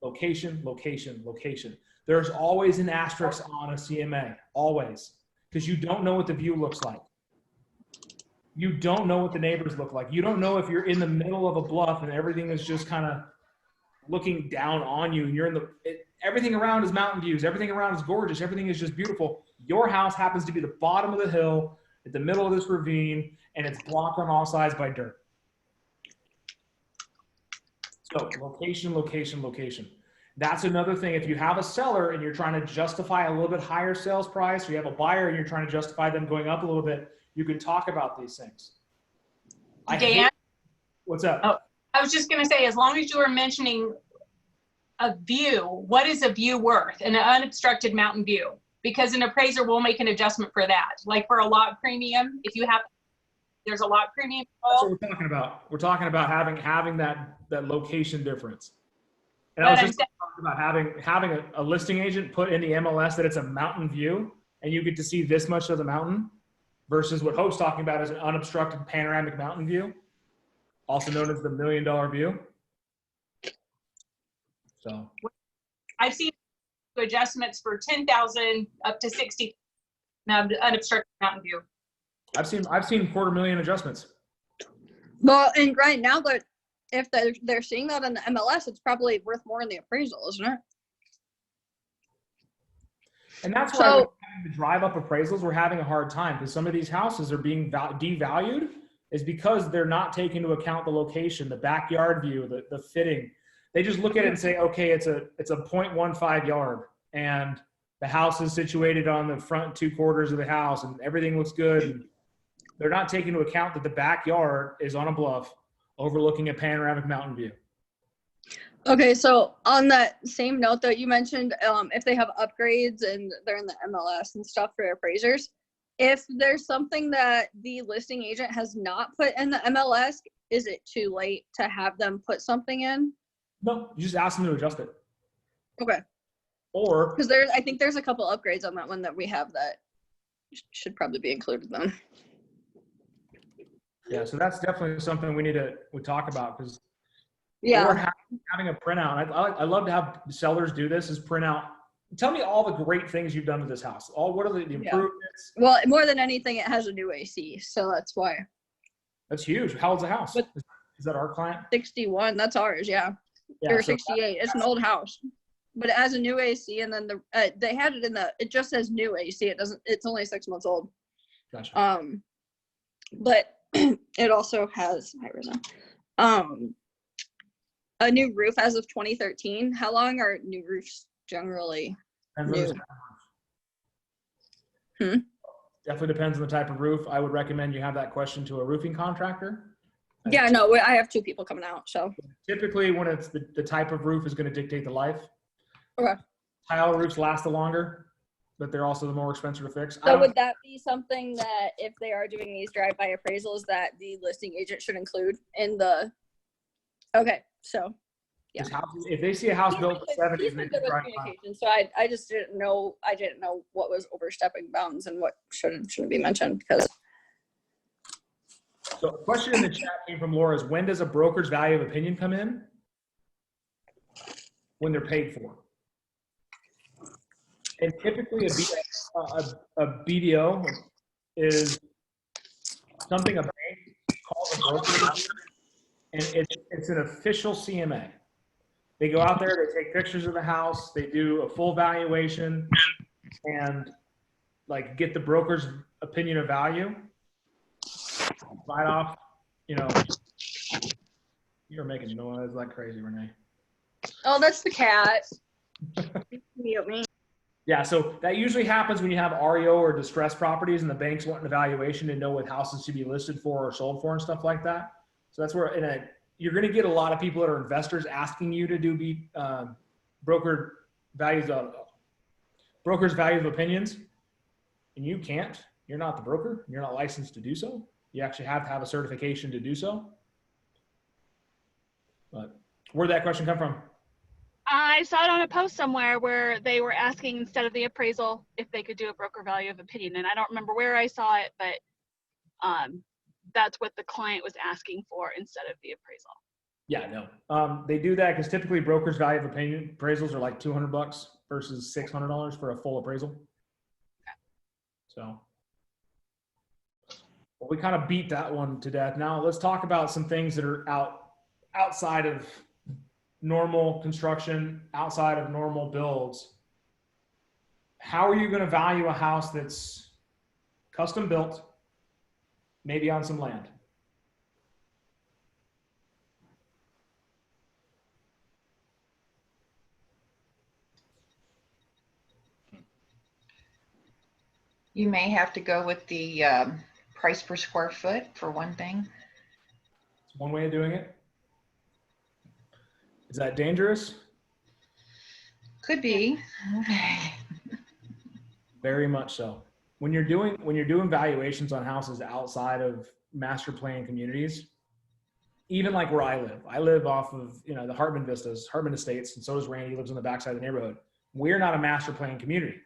Location, location, location. There's always an asterisk on a CMA, always, because you don't know what the view looks like. You don't know what the neighbors look like. You don't know if you're in the middle of a bluff and everything is just kind of looking down on you. And you're in everything around is mountain views. Everything around is gorgeous. Everything is just beautiful. Your house happens to be the bottom of the hill at the middle of this ravine, and it's blocked on all sides by dirt. So location, location, location. That's another thing. If you have a seller and you're trying to justify a little bit higher sales price, or you have a buyer and you're trying to justify them going up a little bit, you can talk about these things. Dan? What's up? Oh, I was just going to say, as long as you were mentioning a view, what is a view worth? An unobstructed mountain view? Because an appraiser will make an adjustment for that. Like for a lot premium, if you have, there's a lot premium. That's what we're talking about. We're talking about having that location difference. And I was just talking about having a listing agent put in the MLS that it's a mountain view, and you get to see this much of the mountain, versus what Hope's talking about is an unobstructed panoramic mountain view, also known as the $1 million view. So I've seen adjustments for 10,000 up to 60 unobstructed mountain view. I've seen $250,000 adjustments. Well, and right now that if they're seeing that on the MLS, it's probably worth more in the appraisal, isn't it? And that's why having to drive up appraisals, we're having a hard time, because some of these houses are being devalued is because they're not taking into account the location, the backyard view, the fitting. They just look at it and say, okay, it's a 0.15 yard, and the house is situated on the front 2 quarters of the house, and everything looks good. And they're not taking into account that the backyard is on a bluff overlooking a panoramic mountain view. Okay, so on that same note that you mentioned, if they have upgrades and they're in the MLS and stuff for appraisers, if there's something that the listing agent has not put in the MLS, is it too late to have them put something in? No, you just ask them to adjust it. Okay. Or because I think there's a couple upgrades on that one that we have that should probably be included then. Yeah, so that's definitely something we talk about, because yeah, having a printout. I love to have sellers do this, is print out. Tell me all the great things you've done to this house. What are the improvements? Well, more than anything, it has a new AC, so that's why. That's huge. How old's the house? Is that our client? 61. That's ours. Yeah, or 68. It's an old house, but it has a new AC, and then they had it in it just says new AC. It doesn't. It's only 6 months old. Gotcha. But it also has a new roof as of 2013. How long are new roofs generally new? Definitely depends on the type of roof. I would recommend you have that question to a roofing contractor. Yeah, no, I have 2 people coming out, so. Typically, when it's the type of roof is going to dictate the life. Okay. Tile roofs last the longer, but they're also the more expensive to fix. So would that be something that if they are doing these drive-by appraisals that the listing agent should include in the, okay, so, yeah. If they see a house built in the 70s, he's been good with communication, so I just didn't know what was overstepping bounds and what shouldn't be mentioned, because. So a question in the chat came from Laura is, when does a broker's value of opinion come in? When they're paid for. And typically a BDO is something a bank calls a broker, and it's an official CMA. They go out there, they take pictures of the house, they do a full valuation, and like get the broker's opinion of value. Right off, you know, you're making noise like crazy, Renee. Oh, that's the cat. Mute me. Yeah, so that usually happens when you have REO or distressed properties and the banks want an evaluation to know what houses should be listed for or sold for and stuff like that. So that's where you're going to get a lot of people that are investors asking you to do brokers values of opinions, and you can't. You're not the broker. You're not licensed to do so. You actually have to have a certification to do so. But where'd that question come from? I saw it on a post somewhere where they were asking, instead of the appraisal, if they could do a broker value of opinion. And I don't remember where I saw it, but that's what the client was asking for instead of the appraisal. Yeah, no. They do that because typically brokers value of opinion appraisals are like $200 versus $600 for a full appraisal. Okay. So well, we kind of beat that one to death. Now let's talk about some things that are outside of normal construction, outside of normal builds. How are you going to value a house that's custom built, maybe on some land? You may have to go with the price per square foot for one thing. It's one way of doing it. Is that dangerous? Could be. Very much so. When you're doing valuations on houses outside of master plan communities, even like where I live off of, you know, the Hartman Vistas, Hartman Estates, and so does Randy, lives on the backside of the neighborhood. We're not a master plan community.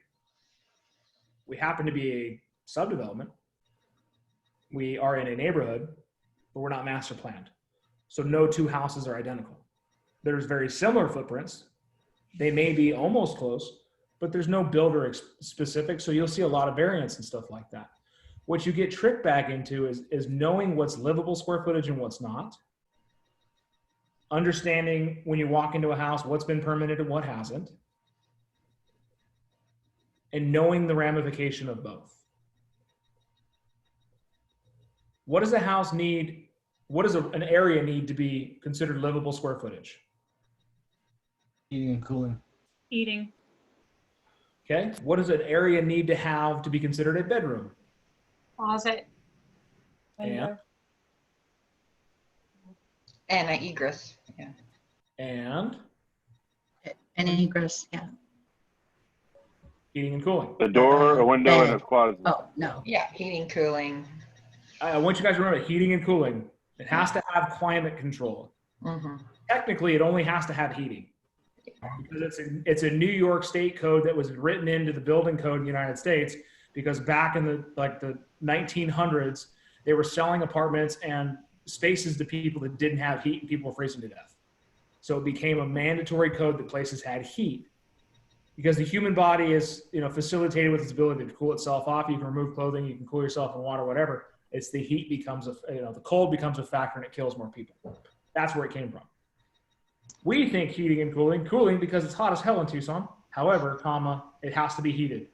We happen to be a subdevelopment. We are in a neighborhood, but we're not master planned. So no two houses are identical. There's very similar footprints. They may be almost close, but there's no builder specific. So you'll see a lot of variance and stuff like that. What you get tricked back into is knowing what's livable square footage and what's not. Understanding when you walk into a house, what's been permitted and what hasn't. And knowing the ramification of both. What does a house need? What does an area need to be considered livable square footage? Heating and cooling. Eating. Okay. What does an area need to have to be considered a bedroom? Closet. And an egress. Yeah. And An egress, yeah. heating and cooling. A door, a window, and a closet. Oh, no. Yeah, heating, cooling. I want you guys to remember heating and cooling. It has to have climate control. Mm-hmm. Technically, it only has to have heating. Because it's a New York State code that was written into the building code in the United States, because back in the 1900s, they were selling apartments and spaces to people that didn't have heat, and people were freezing to death. So it became a mandatory code that places had heat, because the human body is, you know, facilitated with its ability to cool itself off. You can remove clothing, you can cool yourself in water, whatever. It's the heat becomes the cold becomes a factor and it kills more people. That's where it came from. We think heating and cooling because it's hot as hell in Tucson. However, it has to be heated.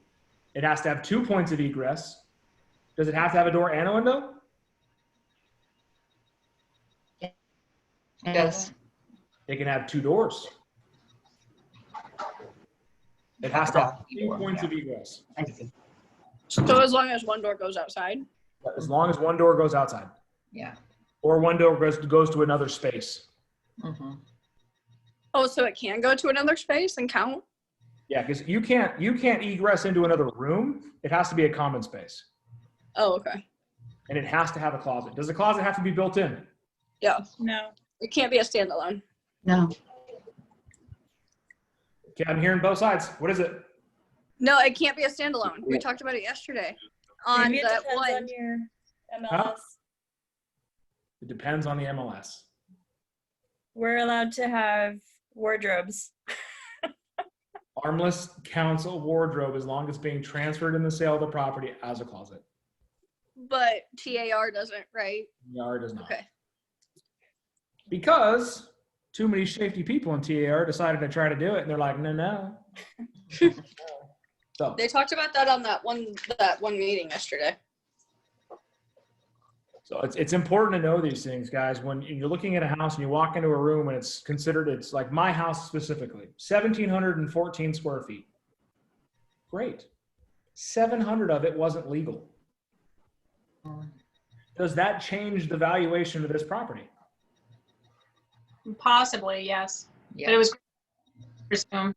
It has to have 2 points of egress. Does it have to have a door and a window? Yes. It can have 2 doors. It has to have 2 points of egress. So as long as one door goes outside? As long as one door goes outside. Yeah. Or one door goes to another space. Mm-hmm. Oh, so it can go to another space and count? Yeah, because you can't egress into another room. It has to be a common space. Oh, okay. And it has to have a closet. Does the closet have to be built in? Yeah. No. It can't be a standalone. No. Okay, I'm hearing both sides. What is it? No, it can't be a standalone. We talked about it yesterday. On Maybe it that depends one. on your MLS. Huh? It depends on the MLS. We're allowed to have wardrobes. Armless counts a wardrobe as long as being transferred in the sale of the property as a closet. But TAR doesn't, right? TAR does not. Okay. Because too many shifty people in TAR decided to try to do it, and they're like, no. So They talked about that on that one meeting yesterday. So it's important to know these things, guys. When you're looking at a house and you walk into a room and it's like my house specifically, 1,714 square feet. Great. 700 of it wasn't legal. Does that change the valuation of this property? Possibly, yes. Yeah. But it was presumed.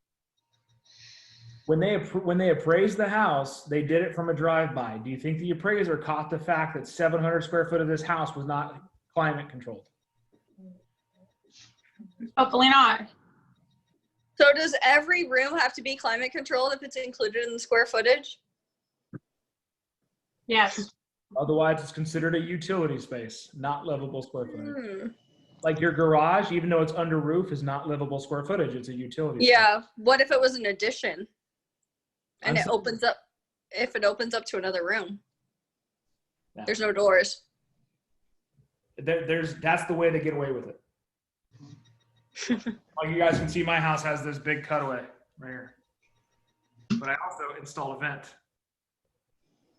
When they appraised the house, they did it from a drive-by. Do you think the appraiser caught the fact that 700 square foot of this house was not climate controlled? Hopefully not. So does every room have to be climate controlled if it's included in the square footage? Yes. Otherwise, it's considered a utility space, not livable square footage. Like your garage, even though it's under roof, is not livable square footage. It's a utility Yeah. space. What if it was an addition? And I'm it opens up, if it opens up to another room. Yeah. There's no doors. That's the way they get away with it. Like you guys can see, my house has this big cutaway right here. But I also installed a vent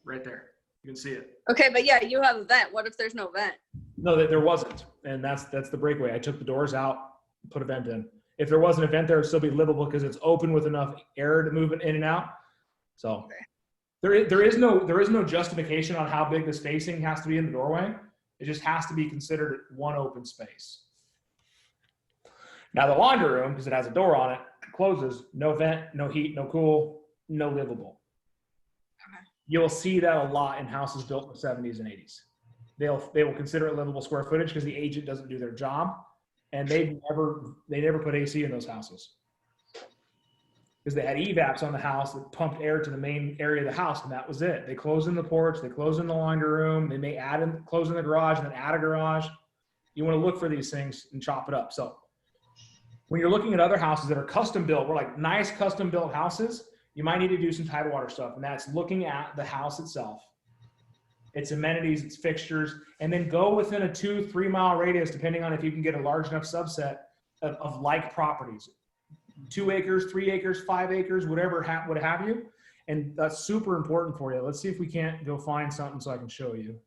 right there. You can see it. Okay, but yeah, you have a vent. What if there's no vent? No, there wasn't. And that's the breakaway. I took the doors out, put a vent in. If there wasn't a vent there, it'd still be livable because it's open with enough air to move it in and out. So there is no justification on how big the spacing has to be in the doorway. It just has to be considered one open space. Now the laundry room, because it has a door on it, closes, no vent, no heat, no cool, no livable. You'll see that a lot in houses built in the 70s and 80s. They will consider it livable square footage because the agent doesn't do their job, and they never put AC in those houses because they had EVAPs on the house that pumped air to the main area of the house, and that was it. They closed in the porch, they closed in the laundry room, they may close in the garage and then add a garage. You want to look for these things and chop it up. So when you're looking at other houses that are custom built, we're like nice custom built houses, you might need to do some tidal water stuff, and that's looking at the house itself, its amenities, its fixtures, and then go within a 2-3 mile radius, depending on if you can get a large enough subset of like properties. 2 acres, 3 acres, 5 acres, whatever would have you. And that's super important for you. Let's see if we can't go find something so I can show you.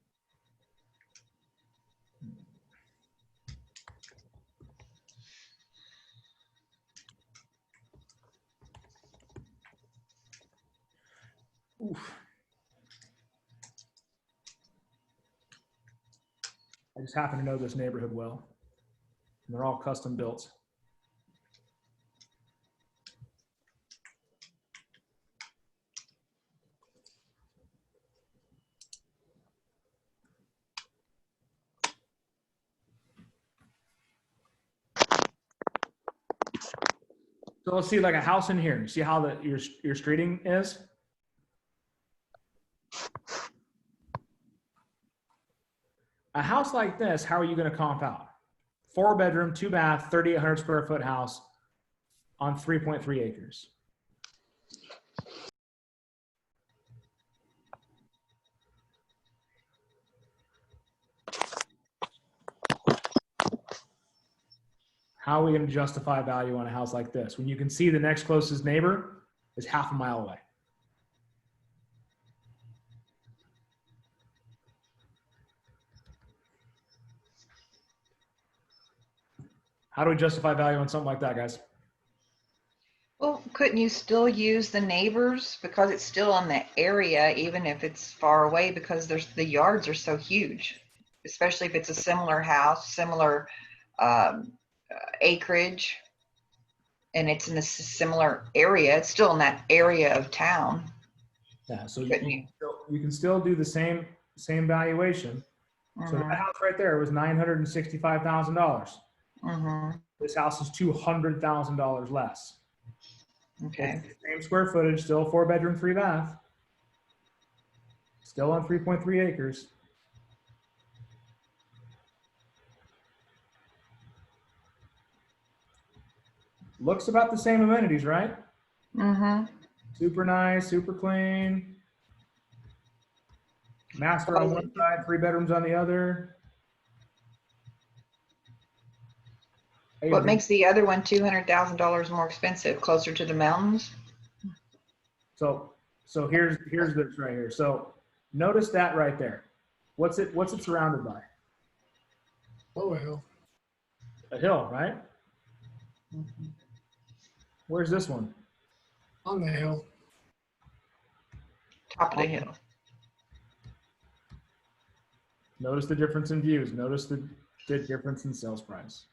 Oof. I just happen to know this neighborhood well. And they're all custom built. So let's see, like a house in here. See how your streeting is? A house like this, how are you going to comp out? 4 bedroom, 2 bath, 3,800 square foot house on 3.3 acres. How are we going to justify value on a house like this when you can see the next closest neighbor is half a mile away? How do we justify value on something like that, guys? Well, couldn't you still use the neighbors because it's still in the area, even if it's far away, because the yards are so huge, especially if it's a similar house, similar acreage, and it's in a similar area. It's still in that area of town. Yeah, so you can still do the same valuation. So that house right there was $965,000. This house is $200,000 less. Okay. Same square footage, still 4 bedroom, 3 bath. Still on 3.3 acres. Looks about the same amenities, right? Super nice, super clean. Master on one side, 3 bedrooms on the other. What makes the other one $200,000 more expensive, closer to the mountains? So here's this right here. So notice that right there. What's it surrounded by? Oh, a hill. A hill, right? Where's this one? On the hill. Top of the hill. Notice the difference in views. Notice the difference in sales price.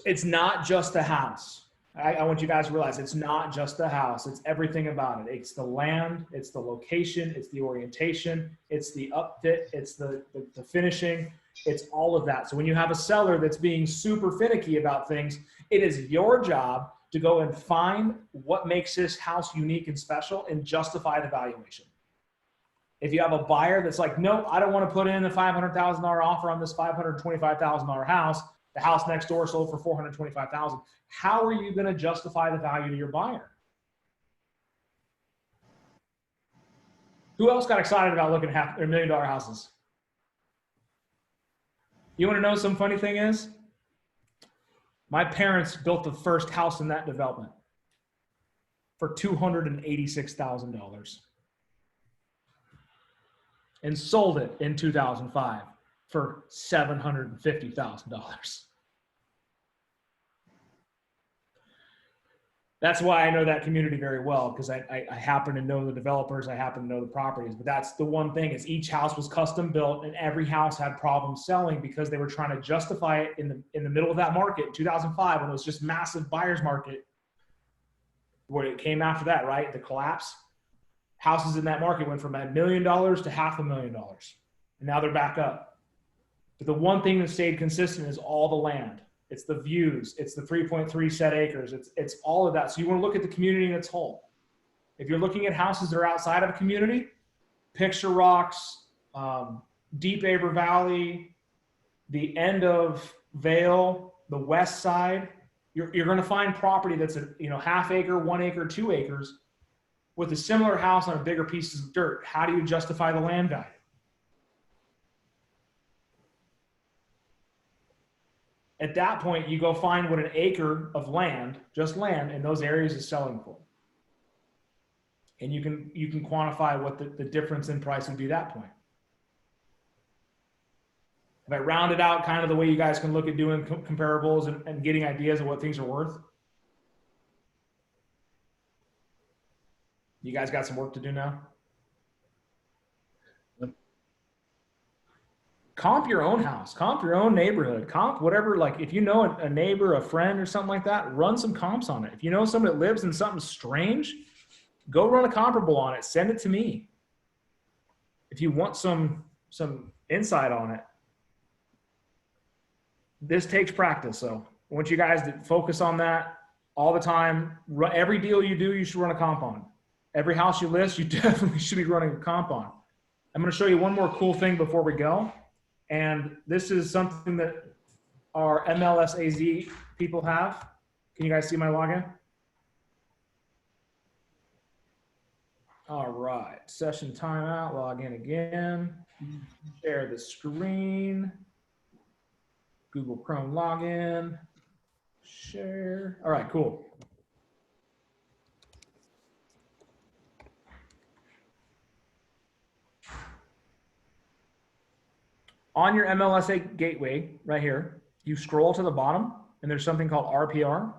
It's not just a house. I want you guys to realize it's not just the house. It's everything about it. It's the land, it's the location, it's the orientation, it's the upfit, it's the finishing, it's all of that. So when you have a seller that's being super finicky about things, it is your job to go and find what makes this house unique and special and justify the valuation. If you have a buyer that's like, no, I don't want to put in a $500,000 offer on this $525,000 house, the house next door sold for $425,000. How are you going to justify the value to your buyer? Who else got excited about looking at $1 million houses? You want to know some funny thing is? My parents built the first house in that development for $286,000 and sold it in 2005 for $750,000. That's why I know that community very well, because I happen to know the developers, I happen to know the properties. But that's the one thing, is each house was custom built and every house had problems selling because they were trying to justify it in the middle of that market in 2005, when it was just massive buyer's market. Where it came after that, right? The collapse. Houses in that market went from $1 million to $500,000, and now they're back up. But the one thing that stayed consistent is all the land. It's the views. It's the 3.3 set acres. It's all of that. So you want to look at the community in its whole. If you're looking at houses that are outside of a community, Picture Rocks, Deep Aber Valley, the end of Vale, the west side, you're going to find property that's a half acre, 1 acre, 2 acres with a similar house on a bigger piece of dirt. How do you justify the land value? At that point, you go find what an acre of land, just land, in those areas is selling for. And you can quantify what the difference in price would be at that point. If I round it out kind of the way you guys can look at doing comparables and getting ideas of what things are worth. You guys got some work to do now? Comp your own house, comp your own neighborhood, comp whatever. Like if you know a neighbor, a friend or something like that, run some comps on it. If you know somebody that lives in something strange, go run a comparable on it. Send it to me. If you want some insight on it. This takes practice. So I want you guys to focus on that all the time. Every deal you do, you should run a comp on. Every house you list, you definitely should be running a comp on. I'm going to show you one more cool thing before we go. And this is something that our MLSAZ people have. Can you guys see my login? All right, session timeout, log in again. Share the screen. Google Chrome login. Share. All right, cool. On your MLSA gateway right here, you scroll to the bottom and there's something called RPR,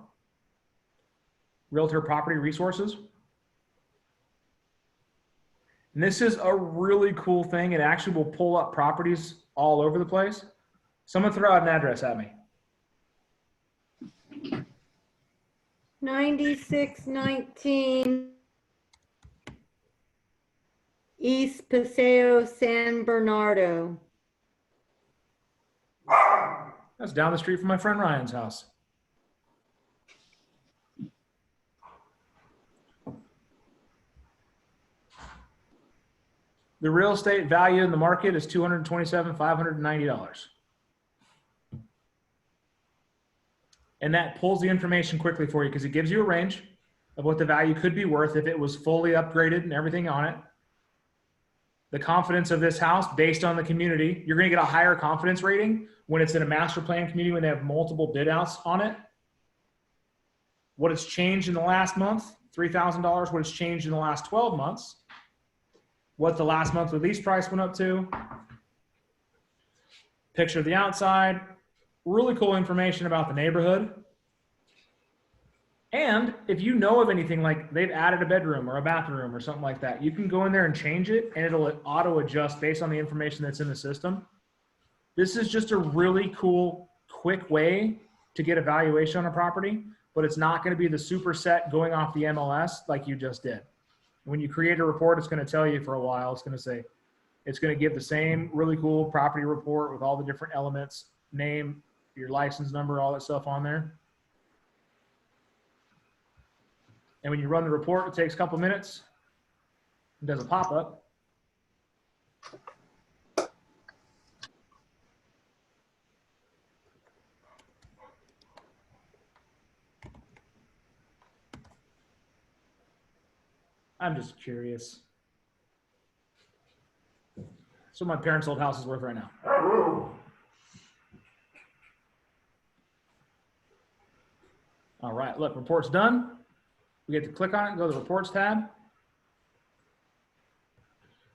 Realtor Property Resources. And this is a really cool thing. It actually will pull up properties all over the place. Someone throw out an address at me. 9619 East Paseo, San Bernardo. That's down the street from my friend Ryan's house. The real estate value in the market is $227,590. And that pulls the information quickly for you because it gives you a range of what the value could be worth if it was fully upgraded and everything on it. the confidence of this house based on the community. You're going to get a higher confidence rating when it's in a master plan community when they have multiple bid outs on it. What has changed in the last month, $3,000. What has changed in the last 12 months. What the last monthly lease price went up to. Picture of the outside. Really cool information about the neighborhood. And if you know of anything like they've added a bedroom or a bathroom or something like that, you can go in there and change it and it'll auto adjust based on the information that's in the system. This is just a really cool, quick way to get a valuation on a property, but it's not going to be the superset going off the MLS like you just did. When you create a report, it's going to tell you for a while, it's going to give the same really cool property report with all the different elements, name, your license number, all that stuff on there. And when you run the report, it takes a couple minutes. It does a pop-up. I'm just curious. So my parents' old house is worth right now. All right, look, report's done. We get to click on it, go to the reports tab.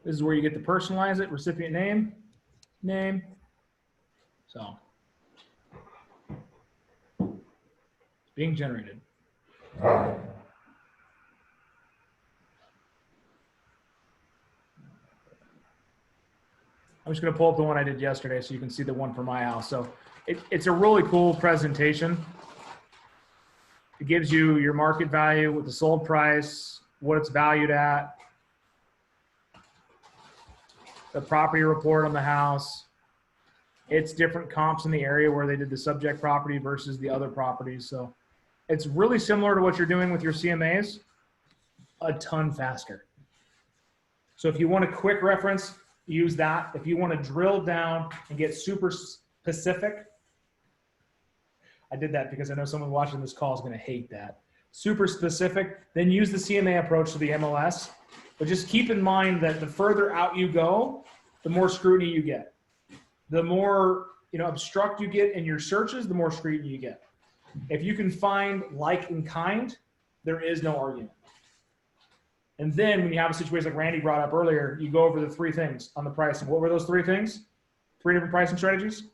This is where you get to personalize it, recipient name. So, it's being generated. I'm just gonna pull up the one I did yesterday so you can see the one for my house. So it's a really cool presentation. It gives you your market value with the sold price, what it's valued at, the property report on the house. It's different comps in the area where they did the subject property versus the other properties. So it's really similar to what you're doing with your CMAs, a ton faster. So if you want a quick reference, use that. If you want to drill down and get super specific, I did that because I know someone watching this call is going to hate that. Super specific, then use the CMA approach to the MLS. But just keep in mind that the further out you go, the more scrutiny you get. The more obstruct you get in your searches, the more scrutiny you get. If you can find like and kind, there is no argument. And then when you have a situation like Randy brought up earlier, you go over the three things on the pricing. What were those three things? Three different pricing strategies?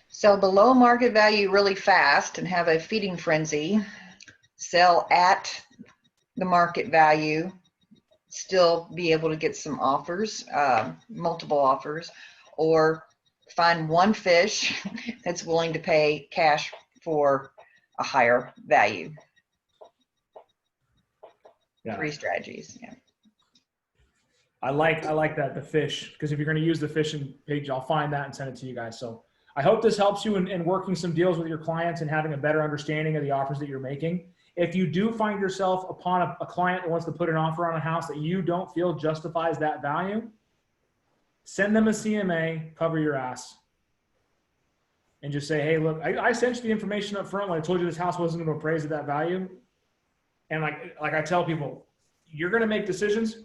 Sell below market value really fast and have a feeding frenzy. Sell at the market value, still be able to get some offers, multiple offers, or find one fish that's willing to pay cash for a higher value. Yeah. Three strategies. Yeah. I like that, the fish, because if you're going to use the fishing page, I'll find that and send it to you guys. So I hope this helps you in working some deals with your clients and having a better understanding of the offers that you're making. If you do find yourself upon a client that wants to put an offer on a house that you don't feel justifies that value, send them a CMA, cover your ass, and just say, hey, look, I sent you the information up front when I told you this house wasn't going to appraise at that value. And like I tell people, you're going to make decisions,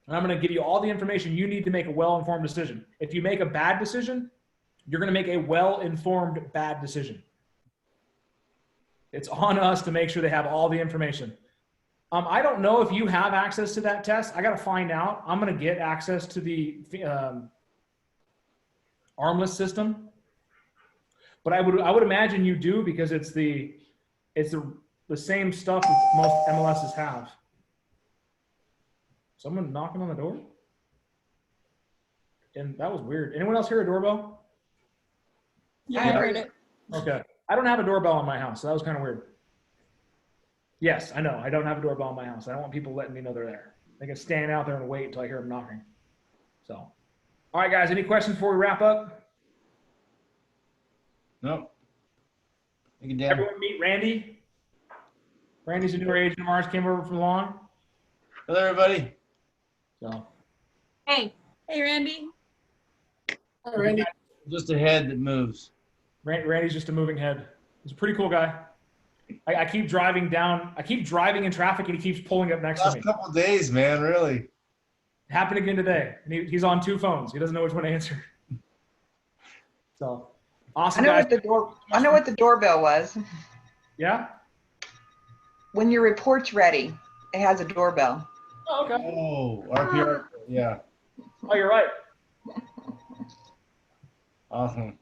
and I'm going to give you all the information you need to make a well-informed decision. If you make a bad decision, you're going to make a well-informed bad decision. It's on us to make sure they have all the information. I don't know if you have access to that test. I got to find out. I'm going to get access to the armless system, but I would imagine you do, because it's the same stuff that most MLSs have. Someone knocking on the door? And that was weird. Anyone else hear a doorbell? Yeah, I heard it. Okay. I don't have a doorbell in my house, so that was kind of weird. Yes, I know. I don't have a doorbell in my house. I don't want people letting me know they're there. They can stand out there and wait until I hear them knocking. So, all right, guys, any questions before we wrap up? No. Thank you, Dan. Everyone meet Randy. Randy's a newer agent of ours, came over from Long. Hello, everybody. So. Hey. Hey, Randy. Hi, Randy. Just a head that moves. Randy's just a moving head. He's a pretty cool guy. I keep driving down. I keep driving in traffic, and he keeps pulling up next to me. Last couple days, man, really. Happened again today, and he's on 2 phones. He doesn't know which one to answer. So awesome, I know guys. what the doorbell was. Yeah. When your report's ready, it has a doorbell. Oh, okay. Oh, RPR, yeah. Oh, you're right. Awesome.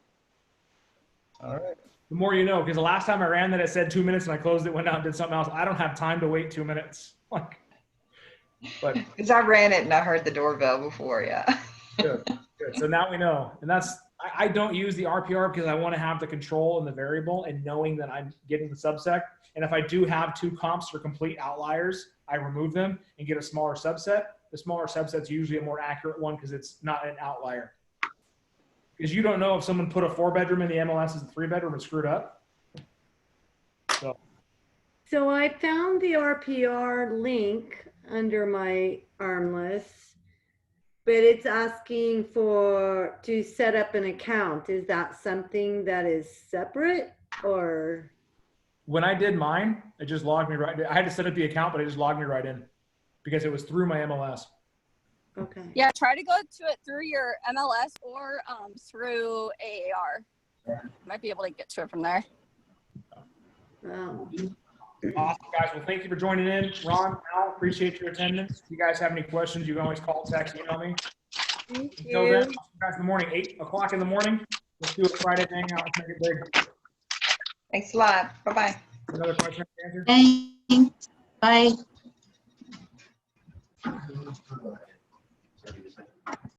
All right. The more you know, because the last time I ran that, it said 2 minutes, and I closed it, went out, and did something else. I don't have time to wait 2 minutes. Like, but Because I ran it and I heard the doorbell before, yeah. good, good. So now we know, and I don't use the RPR because I want to have the control and the variable, and knowing that I'm getting the subset. And if I do have 2 comps or complete outliers, I remove them and get a smaller subset. The smaller subset's usually a more accurate one because it's not an outlier. Because you don't know if someone put a 4-bedroom in the MLS as a 3-bedroom and screwed up. So I found the RPR link under my Armless, but it's asking to set up an account. Is that something that is separate, or? When I did mine, it just logged me right. I had to set up the account, but it just logged me right in because it was through my MLS. Okay. Yeah, try to go to it through your MLS or through AAR. You might be able to get to it from there. Wow. Awesome, guys. Well, thank you for joining in. Ron, Al, appreciate your attendance. If you guys have any questions, you can always call, text, email me. Thank Until you. then, I'll see you guys in the morning, 8 o'clock in the morning. Let's do a Friday hangout. Let's make it big. Thanks a lot. Bye-bye. Another question to answer? Thanks. Bye.